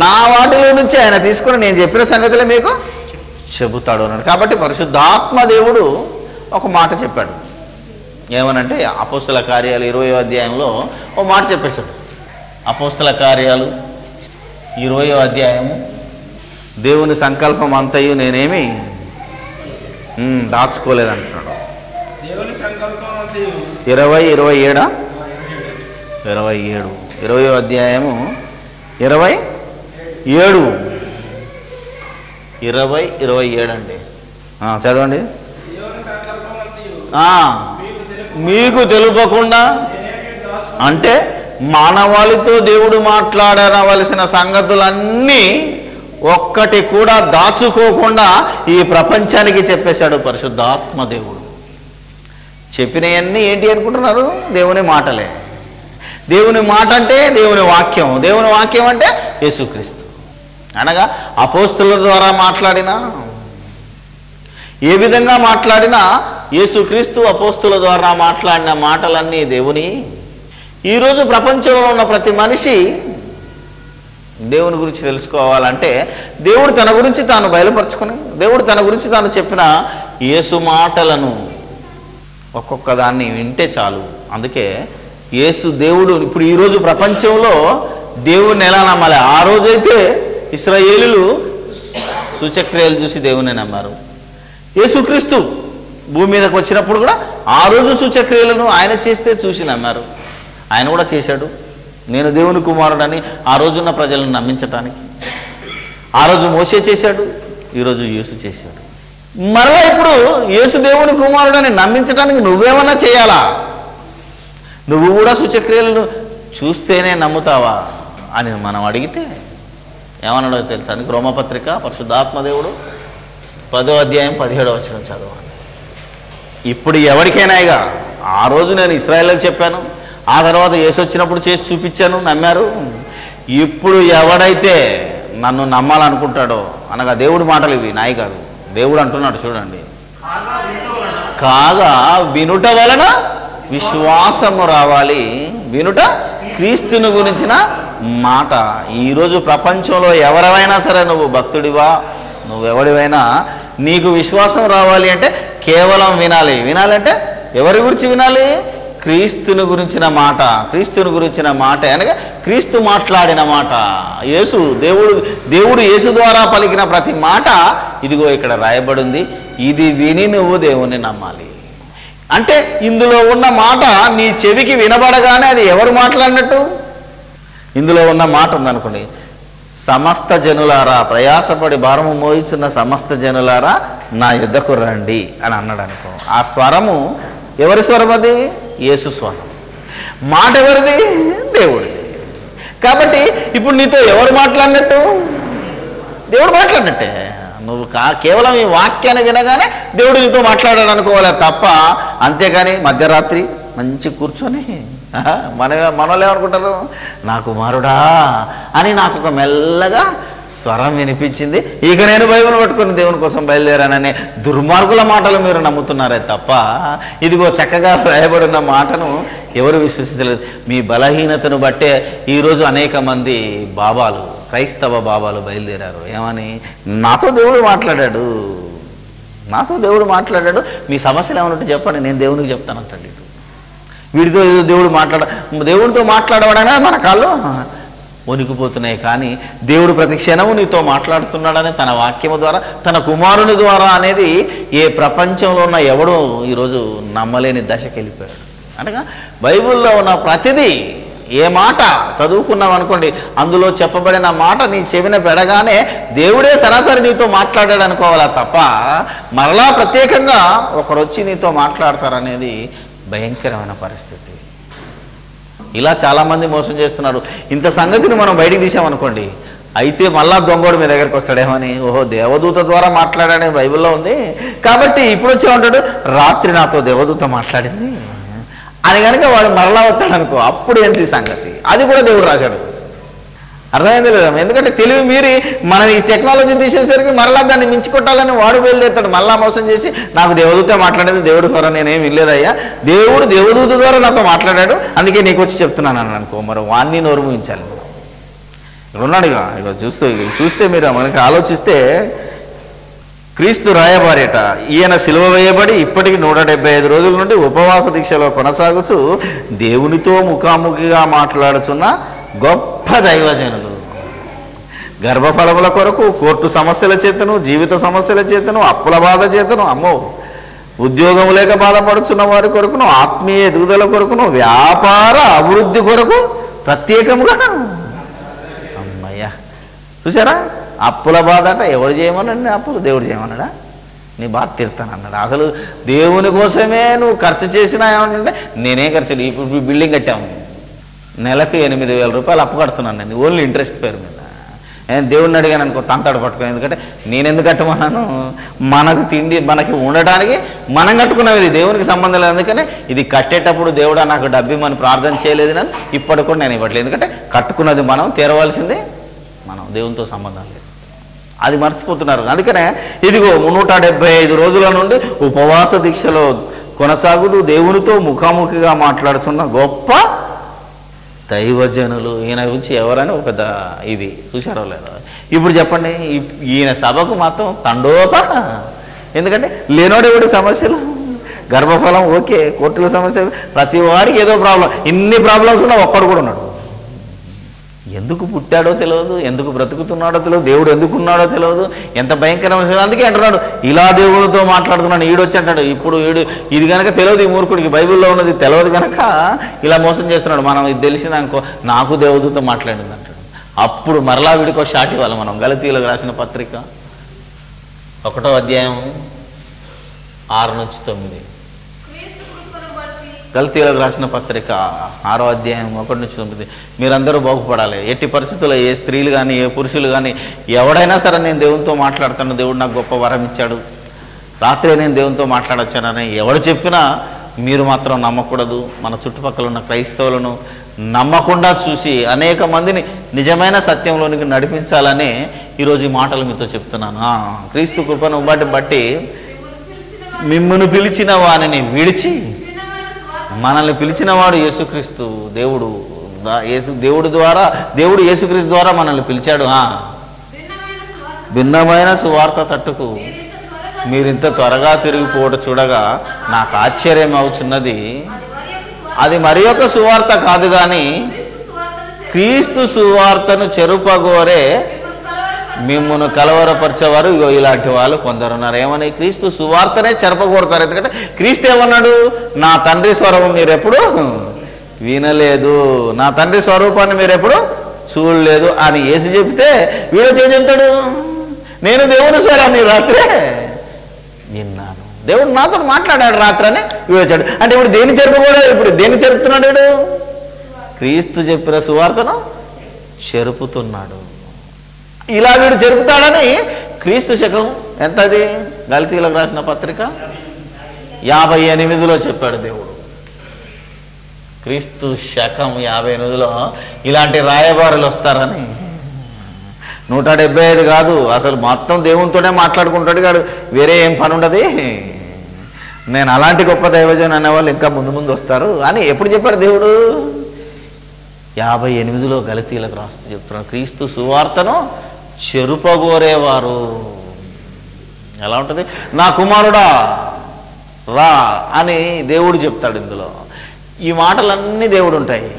నా వాటిలో నుంచి ఆయన తీసుకుని నేను చెప్పిన సంగతులే మీకు చెబుతాడు అన్నాడు. కాబట్టి పరిశుద్ధాత్మ దేవుడు ఒక మాట చెప్పాడు. ఏమనంటే అపోస్తల కార్యాలు 20వ అధ్యాయంలో ఒక మాట చెప్పేశాడు. అపోస్తల కార్యాలు 20వ అధ్యాయము దేవుని సంకల్పం అంతయు నేనేమి దాచుకోలేదంటున్నాడు. 27 20వ అధ్యాయము 27 అండి. చదవండి. మీకు తెలుపకుండా, అంటే మానవాళితో దేవుడు మాట్లాడవలసిన సంగతులన్నీ ఒక్కటి కూడా దాచుకోకుండా ఈ ప్రపంచానికి చెప్పేశాడు పరిశుద్ధాత్మ దేవుడు. చెప్పినవన్నీ ఏంటి అనుకుంటున్నారు? దేవుని మాటలే. దేవుని మాట అంటే దేవుని వాక్యం, దేవుని వాక్యం అంటే యేసుక్రీస్తు. అనగా అపోస్తుల ద్వారా మాట్లాడినా, ఏ విధంగా మాట్లాడినా యేసుక్రీస్తు అపోస్తుల ద్వారా మాట్లాడిన మాటలన్నీ దేవుని. ఈరోజు ప్రపంచంలో ఉన్న ప్రతి మనిషి దేవుని గురించి తెలుసుకోవాలంటే దేవుడు తన గురించి తాను బయలుపరుచుకొని, దేవుడు తన గురించి తాను చెప్పిన యేసు మాటలను ఒక్కొక్క దాన్ని వింటే చాలు. అందుకే యేసు దేవుడు. ఇప్పుడు ఈరోజు ప్రపంచంలో దేవుణ్ణి ఎలా నమ్మాలి? ఆ రోజైతే ఇశ్రాయేలీయులు సూచక్రియలు చూసి దేవుణ్ణి నమ్మారు. యేసుక్రీస్తు భూమి మీదకి వచ్చినప్పుడు కూడా ఆ రోజు సూచక్రియలను ఆయన చేస్తే చూసి నమ్మారు. ఆయన కూడా చేశాడు. నేను దేవుని కుమారుడని ఆ రోజున్న ప్రజలను నమ్మించటానికి. ఆ రోజు మోషే చేశాడు, ఈరోజు యేసు చేశాడు. మరలా ఇప్పుడు యేసు దేవుని కుమారుడని నమ్మించడానికి నువ్వేమన్నా చేయాలా? నువ్వు కూడా సూచక్రియలను చూస్తేనే నమ్ముతావా అని మనం అడిగితే ఏమన్నాడో తెలుసా? రోమపత్రిక పరిశుద్ధాత్మదేవుడు 10వ అధ్యాయం 17వ వచనం చదవాలి. ఇప్పుడు ఎవరికైనా ఇక ఆ రోజు నేను ఇశ్రాయేలుకి చెప్పాను, ఆ తర్వాత యేసు వచ్చినప్పుడు చేసి చూపించాను, నమ్మారు. ఇప్పుడు ఎవడైతే నన్ను నమ్మాలనుకుంటాడో, అనగా దేవుడి మాటలు ఇవి, నాయి కాదు, దేవుడు అంటున్నాడు చూడండి. కాగా వినుట వలన విశ్వాసము రావాలి, వినుట క్రీస్తుని గురించిన మాట. ఈరోజు ప్రపంచంలో ఎవరైనా సరే, నువ్వు భక్తుడివా, నువ్వెవడివైనా, నీకు విశ్వాసం రావాలి అంటే కేవలం వినాలి. వినాలంటే ఎవరి గురించి వినాలి? క్రీస్తుని గురించిన మాట అనగా క్రీస్తు మాట్లాడిన మాట, దేవుడు యేసు ద్వారా పలికిన ప్రతి మాట ఇదిగో ఇక్కడ రాయబడింది. ఇది విని నువ్వు దేవుణ్ణి నమ్మాలి. అంటే ఇందులో ఉన్న మాట నీ చెవికి వినబడగానే అది ఎవరు మాట్లాడినట్టు? ఇందులో ఉన్న మాట ఉందనుకోండి, సమస్త జనులారా, ప్రయాసపడి భారము మోయిచున్న సమస్త జనులారా నా యుద్ధకు రండి అని అన్నాడు అనుకో. ఆ స్వరము ఎవరి స్వరం? అది యేసు స్వరం. మాట ఎవరిది? దేవుడిది. కాబట్టి ఇప్పుడు నీతో ఎవరు మాట్లాడినట్టు? దేవుడు మాట్లాడినట్టే. నువ్వు కేవలం ఈ వాక్యాన్ని వినగానే దేవుడు నీతో మాట్లాడాడు అనుకోవాలి తప్ప, అంతేగాని మధ్యరాత్రి మంచి కూర్చొని మనలో ఏమనుకుంటారు, నా కుమారుడా అని నాకు ఒక మెల్లగా స్వరం వినిపించింది, ఇక నేను బైబిల్ పట్టుకుని దేవుని కోసం బయలుదేరాననే దుర్మార్గుల మాటలు మీరు నమ్ముతున్నారే తప్ప, ఇదిగో చక్కగా రాయబడిన మాటను ఎవరు విశ్వసించలేదు. మీ బలహీనతను బట్టే ఈరోజు అనేక మంది బాబాలు, క్రైస్తవ బాబాలు బయలుదేరారు. ఏమని? నాతో దేవుడు మాట్లాడాడు, మీ సమస్యలు ఏమన్నట్టు చెప్పండి, నేను దేవునికి చెప్తానంటాడు. వీడితో ఏదో దేవుడితో మాట్లాడవడనే మన కాళ్ళు వణికిపోతున్నాయి. కానీ దేవుడు ప్రతి క్షణము నీతో మాట్లాడుతున్నాడని తన వాక్యము ద్వారా, తన కుమారుని ద్వారా అనేది ఏ ప్రపంచంలో ఉన్న ఎవడో ఈరోజు నమ్మలేని దశకి వెళ్ళిపోయాడు. అనగా బైబిల్లో ఉన్న ప్రతిదీ, ఏ మాట చదువుకున్నాం అనుకోండి, అందులో చెప్పబడిన మాట నీ చెవిన పెడగానే దేవుడే సరాసరి నీతో మాట్లాడాడు అనుకోవాలా తప్ప, మరలా ప్రత్యేకంగా ఒకరు వచ్చి నీతో మాట్లాడతారనేది భయంకరమైన పరిస్థితి. ఇలా చాలామంది మోసం చేస్తున్నారు. ఇంత సంగతిని మనం బయటికి తీసామనుకోండి, అయితే మళ్ళా దొంగోడు మీ దగ్గరికి వస్తాడేమని, ఓహో దేవదూత ద్వారా మాట్లాడాడని బైబిల్లో ఉంది కాబట్టి ఇప్పుడు వచ్చే ఉంటాడు, రాత్రి నాతో దేవదూత మాట్లాడింది అని కనుక వాడు మరలా వస్తాడు అనుకో, అప్పుడు ఏంటి సంగతి? అది కూడా దేవుడు రాశాడు. అర్థమైంది లేదా? ఎందుకంటే తెలివి మీరి మనం ఈ టెక్నాలజీ తీసేసరికి మరలా దాన్ని మించుకొట్టాలని వాడు బయలుదేరుతాడు, మళ్ళా మోసం చేసి నాకు దేవదూత మాట్లాడేది, దేవుడు స్వరం నేనేం వినలేదయ్యా, దేవుడు దేవదూత ద్వారా నాతో మాట్లాడాడు అందుకే నీకు వచ్చి చెప్తున్నాను అని అనుకో. మరి వాణ్ణి నోరు ముయించాలి. ఇక్కడ ఉన్నాడుగా, ఇక్కడ చూస్తే మీరు మనకి ఆలోచిస్తే, క్రీస్తు రాయబారేట, ఈయన సిలువ వేయబడి ఇప్పటికి 175 రోజుల నుండి ఉపవాస దీక్షలో కొనసాగుతూ దేవునితో ముఖాముఖిగా మాట్లాడుచున్న గొప్ప దైవజనులు. గర్భఫలముల కొరకు, కోర్టు సమస్యల చేతను, జీవిత సమస్యల చేతను, అప్పుల బాధ చేతను, అమ్మో ఉద్యోగం లేక బాధపడుచున్న వారి కొరకును, ఆత్మీయ ఎదుగుదల కొరకును, వ్యాపార అభివృద్ధి కొరకు ప్రత్యేకముగా, అమ్మయ్యా చూసారా, అప్పుల బాధ అట ఎవరు చేయమన్నాడు? అప్పులు దేవుడు చేయమన్నాడా? నీ బాధ తీరుతానన్నాడు. అసలు దేవుని కోసమే నువ్వు ఖర్చు చేసినా ఏమంటే, నేనే ఖర్చు, ఇప్పుడు బిల్డింగ్ కట్టాము, నెలకు 8,000 రూపాయలు అప్పు కడుతున్నాను నేను, ఓన్లీ ఇంట్రెస్ట్ పేరు మీద. నేను దేవుడిని అడిగాను అనుకో, తంతాడు పట్టుకో. ఎందుకంటే నేను ఎందుకు కట్టమన్నాను? మనకు తిండి, మనకి ఉండడానికి మనం కట్టుకున్నది, దేవునికి సంబంధం లేదు. అందుకనే ఇది కట్టేటప్పుడు దేవుడా నాకు డబ్బు మనం ప్రార్థన చేయలేదు అని ఇప్పటికి కూడా నేను ఇవ్వట్లేదు. ఎందుకంటే కట్టుకున్నది మనం, తీరవలసింది మనం, దేవునితో సంబంధం లేదు. అది మర్చిపోతున్నారు. అందుకనే ఇదిగో 175 రోజుల నుండి ఉపవాస దీక్షలో కొనసాగుతూ దేవునితో ముఖాముఖిగా మాట్లాడుతున్న గొప్ప దైవజనులు. ఈయన గురించి ఎవరని ఒక ఇది చూశారో లేదో. ఇప్పుడు చెప్పండి, ఈయన సభకు మాత్రం తండోప. ఎందుకంటే లేనోడెవడి సమస్యలు, గర్భఫలం ఓకే, కోర్టుల సమస్యలు, ప్రతి వాడికి ఏదో ప్రాబ్లం. ఇన్ని ప్రాబ్లమ్స్ ఉన్నా ఒక్కడు కూడా ఉన్నాడు. ఎందుకు పుట్టాడో తెలియదు, ఎందుకు బ్రతుకుతున్నాడో తెలియదు, దేవుడు ఎందుకున్నాడో తెలియదు, ఎంత భయంకరమైన. అందుకే అంటున్నాడు, ఇలా దేవుడితో మాట్లాడుతున్నాడు. ఈడొచ్చి అంటాడు, ఇప్పుడు ఇది కనుక తెలియదు, ఈ మూర్ఖుడికి బైబిల్లో ఉన్నది తెలియదు కనుక ఇలా మోసం చేస్తున్నాడు. మనం ఇది తెలిసిందనుకో, నాకు దేవదూత మాట్లాడింది అంటాడు. అప్పుడు మరలా వీడికో షాట్ ఇవ్వాలి మనం. గలతీయులకు రాసిన పత్రిక 1వ అధ్యాయం 6 నుంచి 9. గలతీయులకు రాసిన పత్రిక 6వ అధ్యాయం 1 నుంచి 9. మీరందరూ బాగుపడాలి. ఎట్టి పరిస్థితుల్లో ఏ స్త్రీలు కానీ, ఏ పురుషులు కానీ, ఎవడైనా సరే నేను దేవునితో మాట్లాడుతాను, దేవుడు నాకు గొప్ప వరం ఇచ్చాడు, రాత్రే నేను దేవునితో మాట్లాడొచ్చానని ఎవడు చెప్పినా మీరు మాత్రం నమ్మకూడదు. మన చుట్టుపక్కల ఉన్న క్రైస్తవులను నమ్మకుండా చూసి అనేక మందిని నిజమైన సత్యంలోనికి నడిపించాలని ఈరోజు ఈ మాటలు మీతో చెప్తున్నాను. క్రీస్తు కృపను బట్టి మిమ్మల్ని పిలిచిన వానిని విడిచి, మనల్ని పిలిచిన వాడు యేసుక్రీస్తు, దేవుడు యేసుక్రీస్తు ద్వారా మనల్ని పిలిచాడు. భిన్నమైన సువార్త తట్టుకు మీరింత త్వరగా తిరిగిపోవడం చూడగా నాకు ఆశ్చర్యం అవుతున్నది. అది మరి ఒక సువార్త కాదు కానీ క్రీస్తు సువార్తను చెరుపగోరే మిమ్మును కలవరపరిచేవారు ఇగో ఇలాంటి వాళ్ళు కొందరు ఉన్నారు. ఏమని? క్రీస్తు సువార్తనే చెరపగోరుతారు. ఎందుకంటే క్రీస్తు ఏమన్నాడు? నా తండ్రి స్వరూపం మీరెప్పుడు వినలేదు, నా తండ్రి స్వరూపాన్ని మీరెప్పుడు చూడలేదు అని యేసు చెప్తే వీడొచ్చి ఏం చెప్తాడు? నేను దేవుని స్వరాన్ని రాత్రే విన్నాను, దేవుడు నాతో మాట్లాడాడు రాత్రి అని వీడొచ్చాడు. అంటే ఇప్పుడు దేని చెరుపుకోలేదు, ఇప్పుడు దేన్ని చెరుపుతున్నాడు? వీడు క్రీస్తు చెప్పిన సువార్తను చెరుపుతున్నాడు. ఇలా వీడు చెరుపుతాడని క్రీస్తు శకం ఎంతది? గలతీయులకు రాసిన పత్రిక 58లో చెప్పాడు దేవుడు. క్రీస్తు శకం 58లో ఇలాంటి రాయబారులు వస్తారని. 175 కాదు, అసలు మొత్తం దేవునితోనే మాట్లాడుకుంటాడు కాడు, వేరే ఏం పని ఉండదు. నేను అలాంటి గొప్ప దైవజన్ అనేవాళ్ళు ఇంకా ముందు ముందు వస్తారు అని ఎప్పుడు చెప్పాడు దేవుడు? 58లో గలతీయులకు రాస్తూ చెప్తున్నాడు, క్రీస్తు సువార్తను చెరుపగోరేవారు. ఎలా ఉంటుంది? నా కుమారుడా రా అని దేవుడు చెప్తాడు. ఇందులో ఈ మాటలన్నీ దేవుడు ఉంటాయి.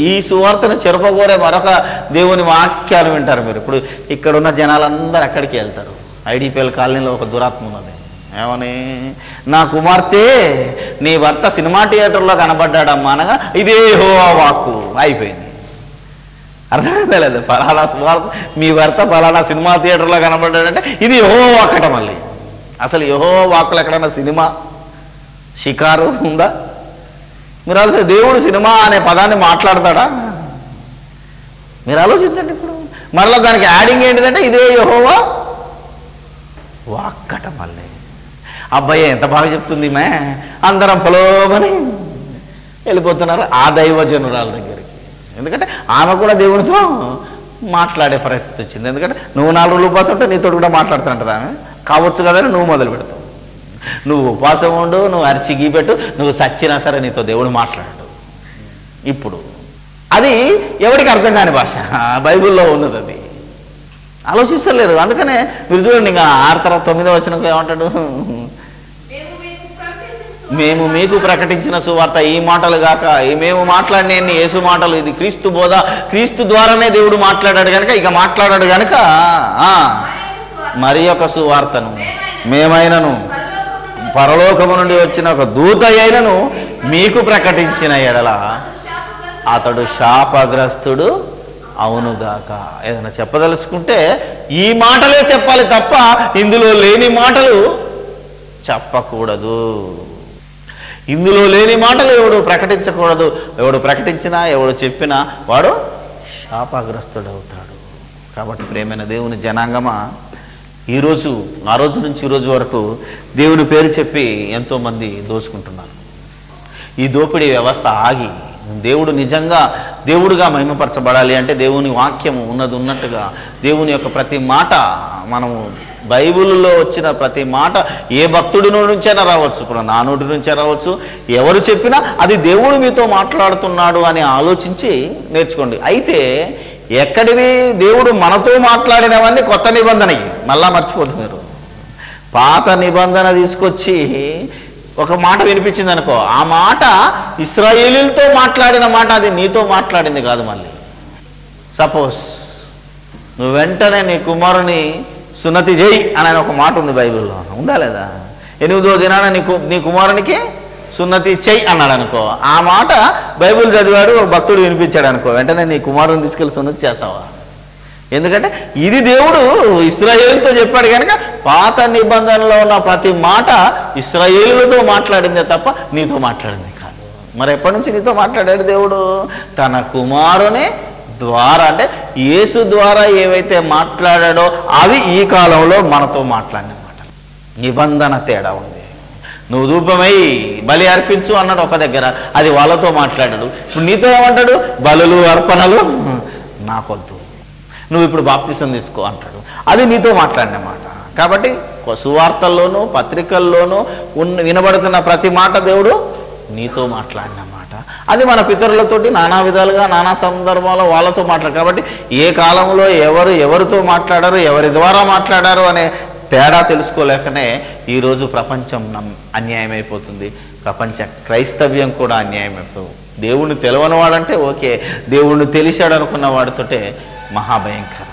ఈ సువార్తను చెరుపగోరే మరొక దేవుని వాక్యాలు వింటారు మీరు. ఇప్పుడు ఇక్కడున్న జనాలందరూ అక్కడికి వెళ్తారు. ఐడిపిఎల్ కాలనీలో ఒక దురాత్మ ఉన్నది. ఏమని? నా కుమార్తె నీ భర్త సినిమా థియేటర్లో కనబడ్డాడమ్మా అనగా ఇదే యెహోవా వాక్కు అయిపోయింది. అర్థమైందా లేదు? పలానా సువార్త, మీ భర్త పలానా సినిమా థియేటర్లో కనబడ్డాడంటే ఇది యెహోవా వాక్కట. మళ్ళీ అసలు యెహోవా వాక్కులు ఎక్కడన్నా సినిమా షికారు ఉందా? మీరు ఆలోచన, దేవుడు సినిమా అనే పదాన్ని మాట్లాడతాడా? మీరు ఆలోచించండి. ఇప్పుడు మరలా దానికి యాడింగ్ ఏంటిదంటే ఇదే యెహోవా వాక్కట. మళ్ళీ అబ్బాయి ఎంత బాగా చెప్తుంది మే, అందరం పొలోమని వెళ్ళిపోతున్నారు ఆ దైవజనురాల దగ్గరికి. ఎందుకంటే ఆమె కూడా దేవునితో మాట్లాడే పరిస్థితి వచ్చింది. ఎందుకంటే నువ్వు 4 రోజులు ఉపవాసం ఉంటే నీతో కూడా మాట్లాడుతుంటుంది ఆమె. కావచ్చు కదని నువ్వు మొదలు పెడతావు. నువ్వు ఉపవాసం ఉండు, నువ్వు అరిచి గీపెట్టు, నువ్వు సచ్చినా సరే నీతో దేవుడు మాట్లాడు. ఇప్పుడు అది ఎవరికి అర్థం కాని భాష, బైబిల్లో ఉన్నది. అది ఆలోచిస్తలేరు. అందుకనే మీరు చూడండి, ఇంకా 6 తర్వాత 9వ వచనంలో ఏమంటాడు? మేము మీకు ప్రకటించిన సువార్త ఈ మాటలు గాక, మేము మాట్లాడిన యేసు మాటలు, ఇది క్రీస్తు బోధ, క్రీస్తు ద్వారానే దేవుడు మాట్లాడాడు కనుక ఇక మాట్లాడాడు కనుక మరి ఒక సువార్తను మేమైనను పరలోకము నుండి వచ్చిన ఒక దూత అయినను మీకు ప్రకటించిన ఎడల అతడు శాపగ్రస్తుడు అవునుగాక. ఏదైనా చెప్పదలుచుకుంటే ఈ మాటలే చెప్పాలి తప్ప ఇందులో లేని మాటలు చెప్పకూడదు. ఇందులో లేని మాటలు ఎవడు ప్రకటించకూడదు. ఎవడు ప్రకటించినా ఎవడు చెప్పినా వాడు శాపగ్రస్తుడవుతాడు. కాబట్టి ప్రేమైన దేవుని జనాంగమా, ఈరోజు ఆ రోజు నుంచి ఈ రోజు వరకు దేవుని పేరు చెప్పి ఎంతోమంది దోచుకుంటున్నారు. ఈ దోపిడీ వ్యవస్థ ఆగి దేవుడు నిజంగా దేవుడుగా మహిమపరచబడాలి అంటే దేవుని వాక్యము ఉన్నది ఉన్నట్టుగా దేవుని యొక్క ప్రతి మాట, మనము బైబిల్లో వచ్చిన ప్రతి మాట ఏ భక్తుడి నుంచైనా రావచ్చు, ఇప్పుడు నా నోటి నుంచే రావచ్చు, ఎవరు చెప్పినా అది దేవుడు మీతో మాట్లాడుతున్నాడు అని ఆలోచించి నేర్చుకోండి. అయితే ఎక్కడివి దేవుడు మనతో మాట్లాడినవన్నీ కొత్త నిబంధనకి మళ్ళా మర్చిపోతున్నారు. పాత నిబంధన తీసుకొచ్చి ఒక మాట వినిపించింది అనుకో, ఆ మాట ఇశ్రాయేలీలతో మాట్లాడిన మాట, అది నీతో మాట్లాడింది కాదు. మళ్ళీ సపోజ్ నువ్వు వెంటనే నీ కుమారుని సున్నతి చేయి అని ఒక మాట ఉంది బైబిల్లో, ఉందా లేదా? 8వ దినాన నీ కుమారునికి సున్నతి చెయ్యి అన్నాడు అనుకో, ఆ మాట బైబిల్ చదివాడు ఒక భక్తుడు వినిపించాడు అనుకో, వెంటనే నీ కుమారుని తీసుకెళ్ళి సున్నతి చేస్తావా? ఎందుకంటే ఇది దేవుడు ఇశ్రాయేలుతో చెప్పాడు కనుక పాత నిబంధనలో ఉన్న ప్రతి మాట ఇశ్రాయేలులతో మాట్లాడిందే తప్ప నీతో మాట్లాడింది కాదు. మరి ఎప్పటి నుంచి నీతో మాట్లాడాడు దేవుడు? తన కుమారుని ద్వారా, అంటే యేసు ద్వారా ఏవైతే మాట్లాడాడో అవి ఈ కాలంలో మనతో మాట్లాడిన మాటలు. నిబంధన తేడా ఉంది. నువ్వు ధూపమై బలి అర్పించు అన్నాడు ఒక దగ్గర, అది వాళ్ళతో మాట్లాడాడు. ఇప్పుడు నీతో ఏమంటాడు? బలులు అర్పణలు నాకొద్దు, నువ్వు ఇప్పుడు బాప్తిసం తీసుకో అంటాడు. అది నీతో మాట్లాడిన మాట. కాబట్టి సువార్తల్లోనూ పత్రికల్లోనూ వినబడుతున్న ప్రతి మాట దేవుడు నీతో మాట్లాడిన మాట. అది మన పితరులతోటి నానా విధాలుగా నానా సందర్భాల్లో వాళ్ళతో మాట్లాడు. కాబట్టి ఏ కాలంలో ఎవరితో మాట్లాడారు, ఎవరి ద్వారా మాట్లాడారు అనే తేడా తెలుసుకోలేకనే ఈరోజు ప్రపంచం అన్యాయం అయిపోతుంది. ప్రపంచ క్రైస్తవ్యం కూడా అన్యాయం అయిపోతుంది. దేవుణ్ణి తెలవని వాడంటే ఓకే, దేవుణ్ణి తెలిసాడు అనుకున్న వాడితోటే మహాభయంకరం.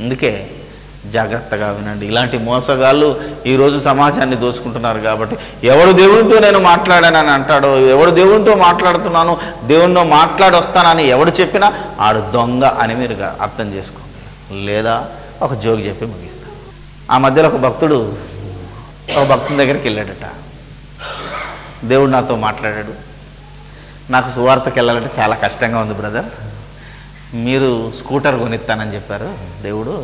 అందుకే జాగ్రత్తగా వినండి. ఇలాంటి మోసగాళ్ళు ఈరోజు సమాజాన్ని దోసుకుంటున్నారు. కాబట్టి ఎవడు దేవునితో నేను మాట్లాడానని అంటాడో, ఎవడు దేవునితో మాట్లాడుతున్నాను, దేవునితో మాట్లాడొస్తానని ఎవడు చెప్పినా ఆడు దొంగ అని మీరు అర్థం చేసుకోండి. లేదా ఒక జోగి చెప్పి ముగిస్తాను. ఆ మధ్యలో ఒక భక్తుని దగ్గరికి వెళ్ళాడట. దేవుడు నాతో మాట్లాడాడు, నాకు సువార్తకి వెళ్ళాలంటే చాలా కష్టంగా ఉంది బ్రదర్, మీరు స్కూటర్ కొనిస్తానని చెప్పారు దేవుడు,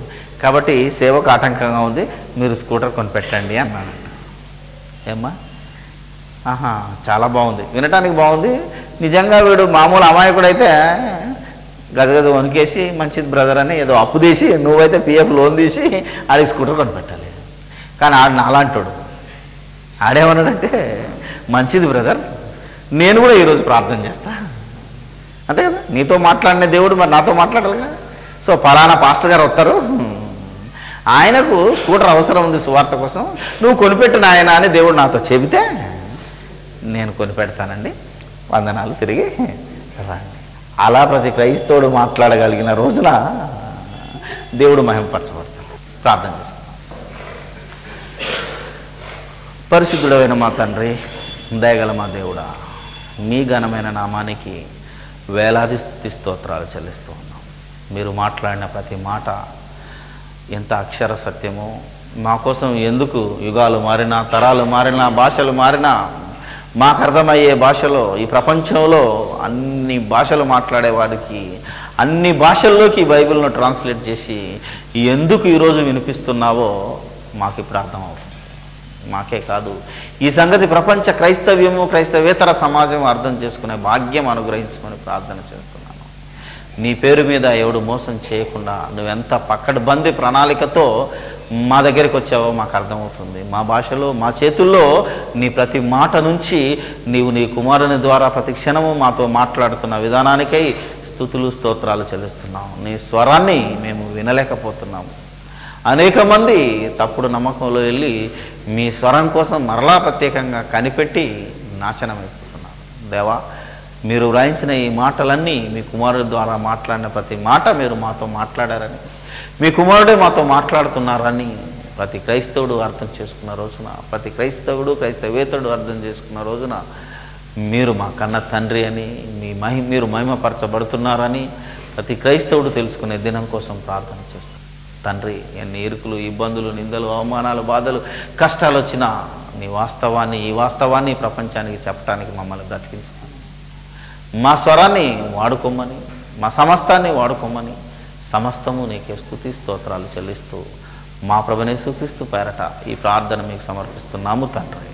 కాబట్టి సేవకు ఆటంకంగా ఉంది, మీరు స్కూటర్ కొనిపెట్టండి అన్నాడు. ఏమ్మా, ఆహా చాలా బాగుంది, వినటానికి బాగుంది. నిజంగా వీడు మామూలు అమాయకుడైతే గజగజ వణికేసి మంచిది బ్రదర్ అని ఏదో అప్పు తీసి, నువ్వైతే పిఎఫ్ లోన్ తీసి ఆడికి స్కూటర్ కొనిపెట్టాలి. కానీ ఆడు నాలాంటాడు. ఆడేమన్నాడంటే, మంచిది బ్రదర్, నేను కూడా ఈరోజు ప్రార్థన చేస్తా. అంతే కదా, నీతో మాట్లాడిన దేవుడు మరి నాతో మాట్లాడాలిగా. సో పలానా పాస్టర్ గారు వస్తారు, ఆయనకు స్కూటర్ అవసరం ఉంది సువార్త కోసం, నువ్వు కొనిపెట్టు నాయన అని దేవుడు నాతో చెబితే నేను కొనిపెడతానండి, వందనాలు, తిరిగి రండి. అలా ప్రతి క్రైస్తవుడు మాట్లాడగలిగిన రోజున దేవుడు మహిమపరచబడతాడు. ప్రార్థన చేసుకుందాం. పరిశుద్ధుడైన మా తండ్రి, దయగల మా దేవుడా, మీ ఘనమైన నామానికి వేలాది స్తుతి స్తోత్రాలు చెల్లిస్తూ ఉన్నాం. మీరు మాట్లాడిన ప్రతి మాట ఎంత అక్షర సత్యమో, మా కోసం ఎందుకు యుగాలు మారినా, తరాలు మారినా, భాషలు మారినా, మాకు అర్థమయ్యే భాషలో ఈ ప్రపంచంలో అన్ని భాషలు మాట్లాడేవాడికి అన్ని భాషల్లోకి బైబిల్ను ట్రాన్స్లేట్ చేసి ఎందుకు ఈరోజు వినిపిస్తున్నావో మాకు ఇప్పుడు అర్థమవుతుంది. మాకే కాదు, ఈ సంగతి ప్రపంచ క్రైస్తవ్యము, క్రైస్తవేతర సమాజం అర్థం చేసుకునే భాగ్యం అనుగ్రహించుకొని ప్రార్థన చేస్తున్నాను. నీ పేరు మీద ఎవడు మోసం చేయకుండా నువ్వెంత పక్కడబంది ప్రణాళికతో మా దగ్గరికి వచ్చావో మాకు అర్థమవుతుంది. మా భాషలో, మా చేతుల్లో నీ ప్రతి మాట నుంచి నీవు నీ కుమారుని ద్వారా ప్రతి క్షణము మాతో మాట్లాడుతున్న విధానానికై స్తుతులు స్తోత్రాలు చెల్లిస్తున్నాము. నీ స్వరాన్ని మేము వినలేకపోతున్నాము. అనేక మంది తప్పుడు నమ్మకంలో వెళ్ళి మీ స్వరం కోసం మరలా ప్రత్యేకంగా కనిపెట్టి నాశనమైపోతున్నారు. దేవా, మీరు వ్రాయించిన ఈ మాటలన్నీ మీ కుమారుడి ద్వారా మాట్లాడిన ప్రతి మాట మీరు మాతో మాట్లాడారని, మీ కుమారుడే మాతో మాట్లాడుతున్నారని ప్రతి క్రైస్తవుడు అర్థం చేసుకున్న రోజున, ప్రతి క్రైస్తవుడు, క్రైస్తవేతరుడు అర్థం చేసుకున్న రోజున మీరు మా కన్న తండ్రి అని, మీరు మహిమపరచబడుతున్నారని ప్రతి క్రైస్తవుడు తెలుసుకునే దినం కోసం ప్రార్థన చేస్తున్నాను. తండ్రి, ఎన్ని ఇరుకులు, ఇబ్బందులు, నిందలు, అవమానాలు, బాధలు, కష్టాలు వచ్చినా నీ వాస్తవాన్ని, ఈ వాస్తవాన్ని ప్రపంచానికి చెప్పడానికి మమ్మల్ని బ్రతికించుకోండి. మా స్వరాన్ని వాడుకోమని, మా సమస్తాన్ని వాడుకోమని సమస్తము నీకే స్తుతి స్తోత్రాలు చెల్లిస్తూ మా ప్రభుని యేసుక్రీస్తు పేరట ఈ ప్రార్థన మీకు సమర్పిస్తున్నాము తండ్రి.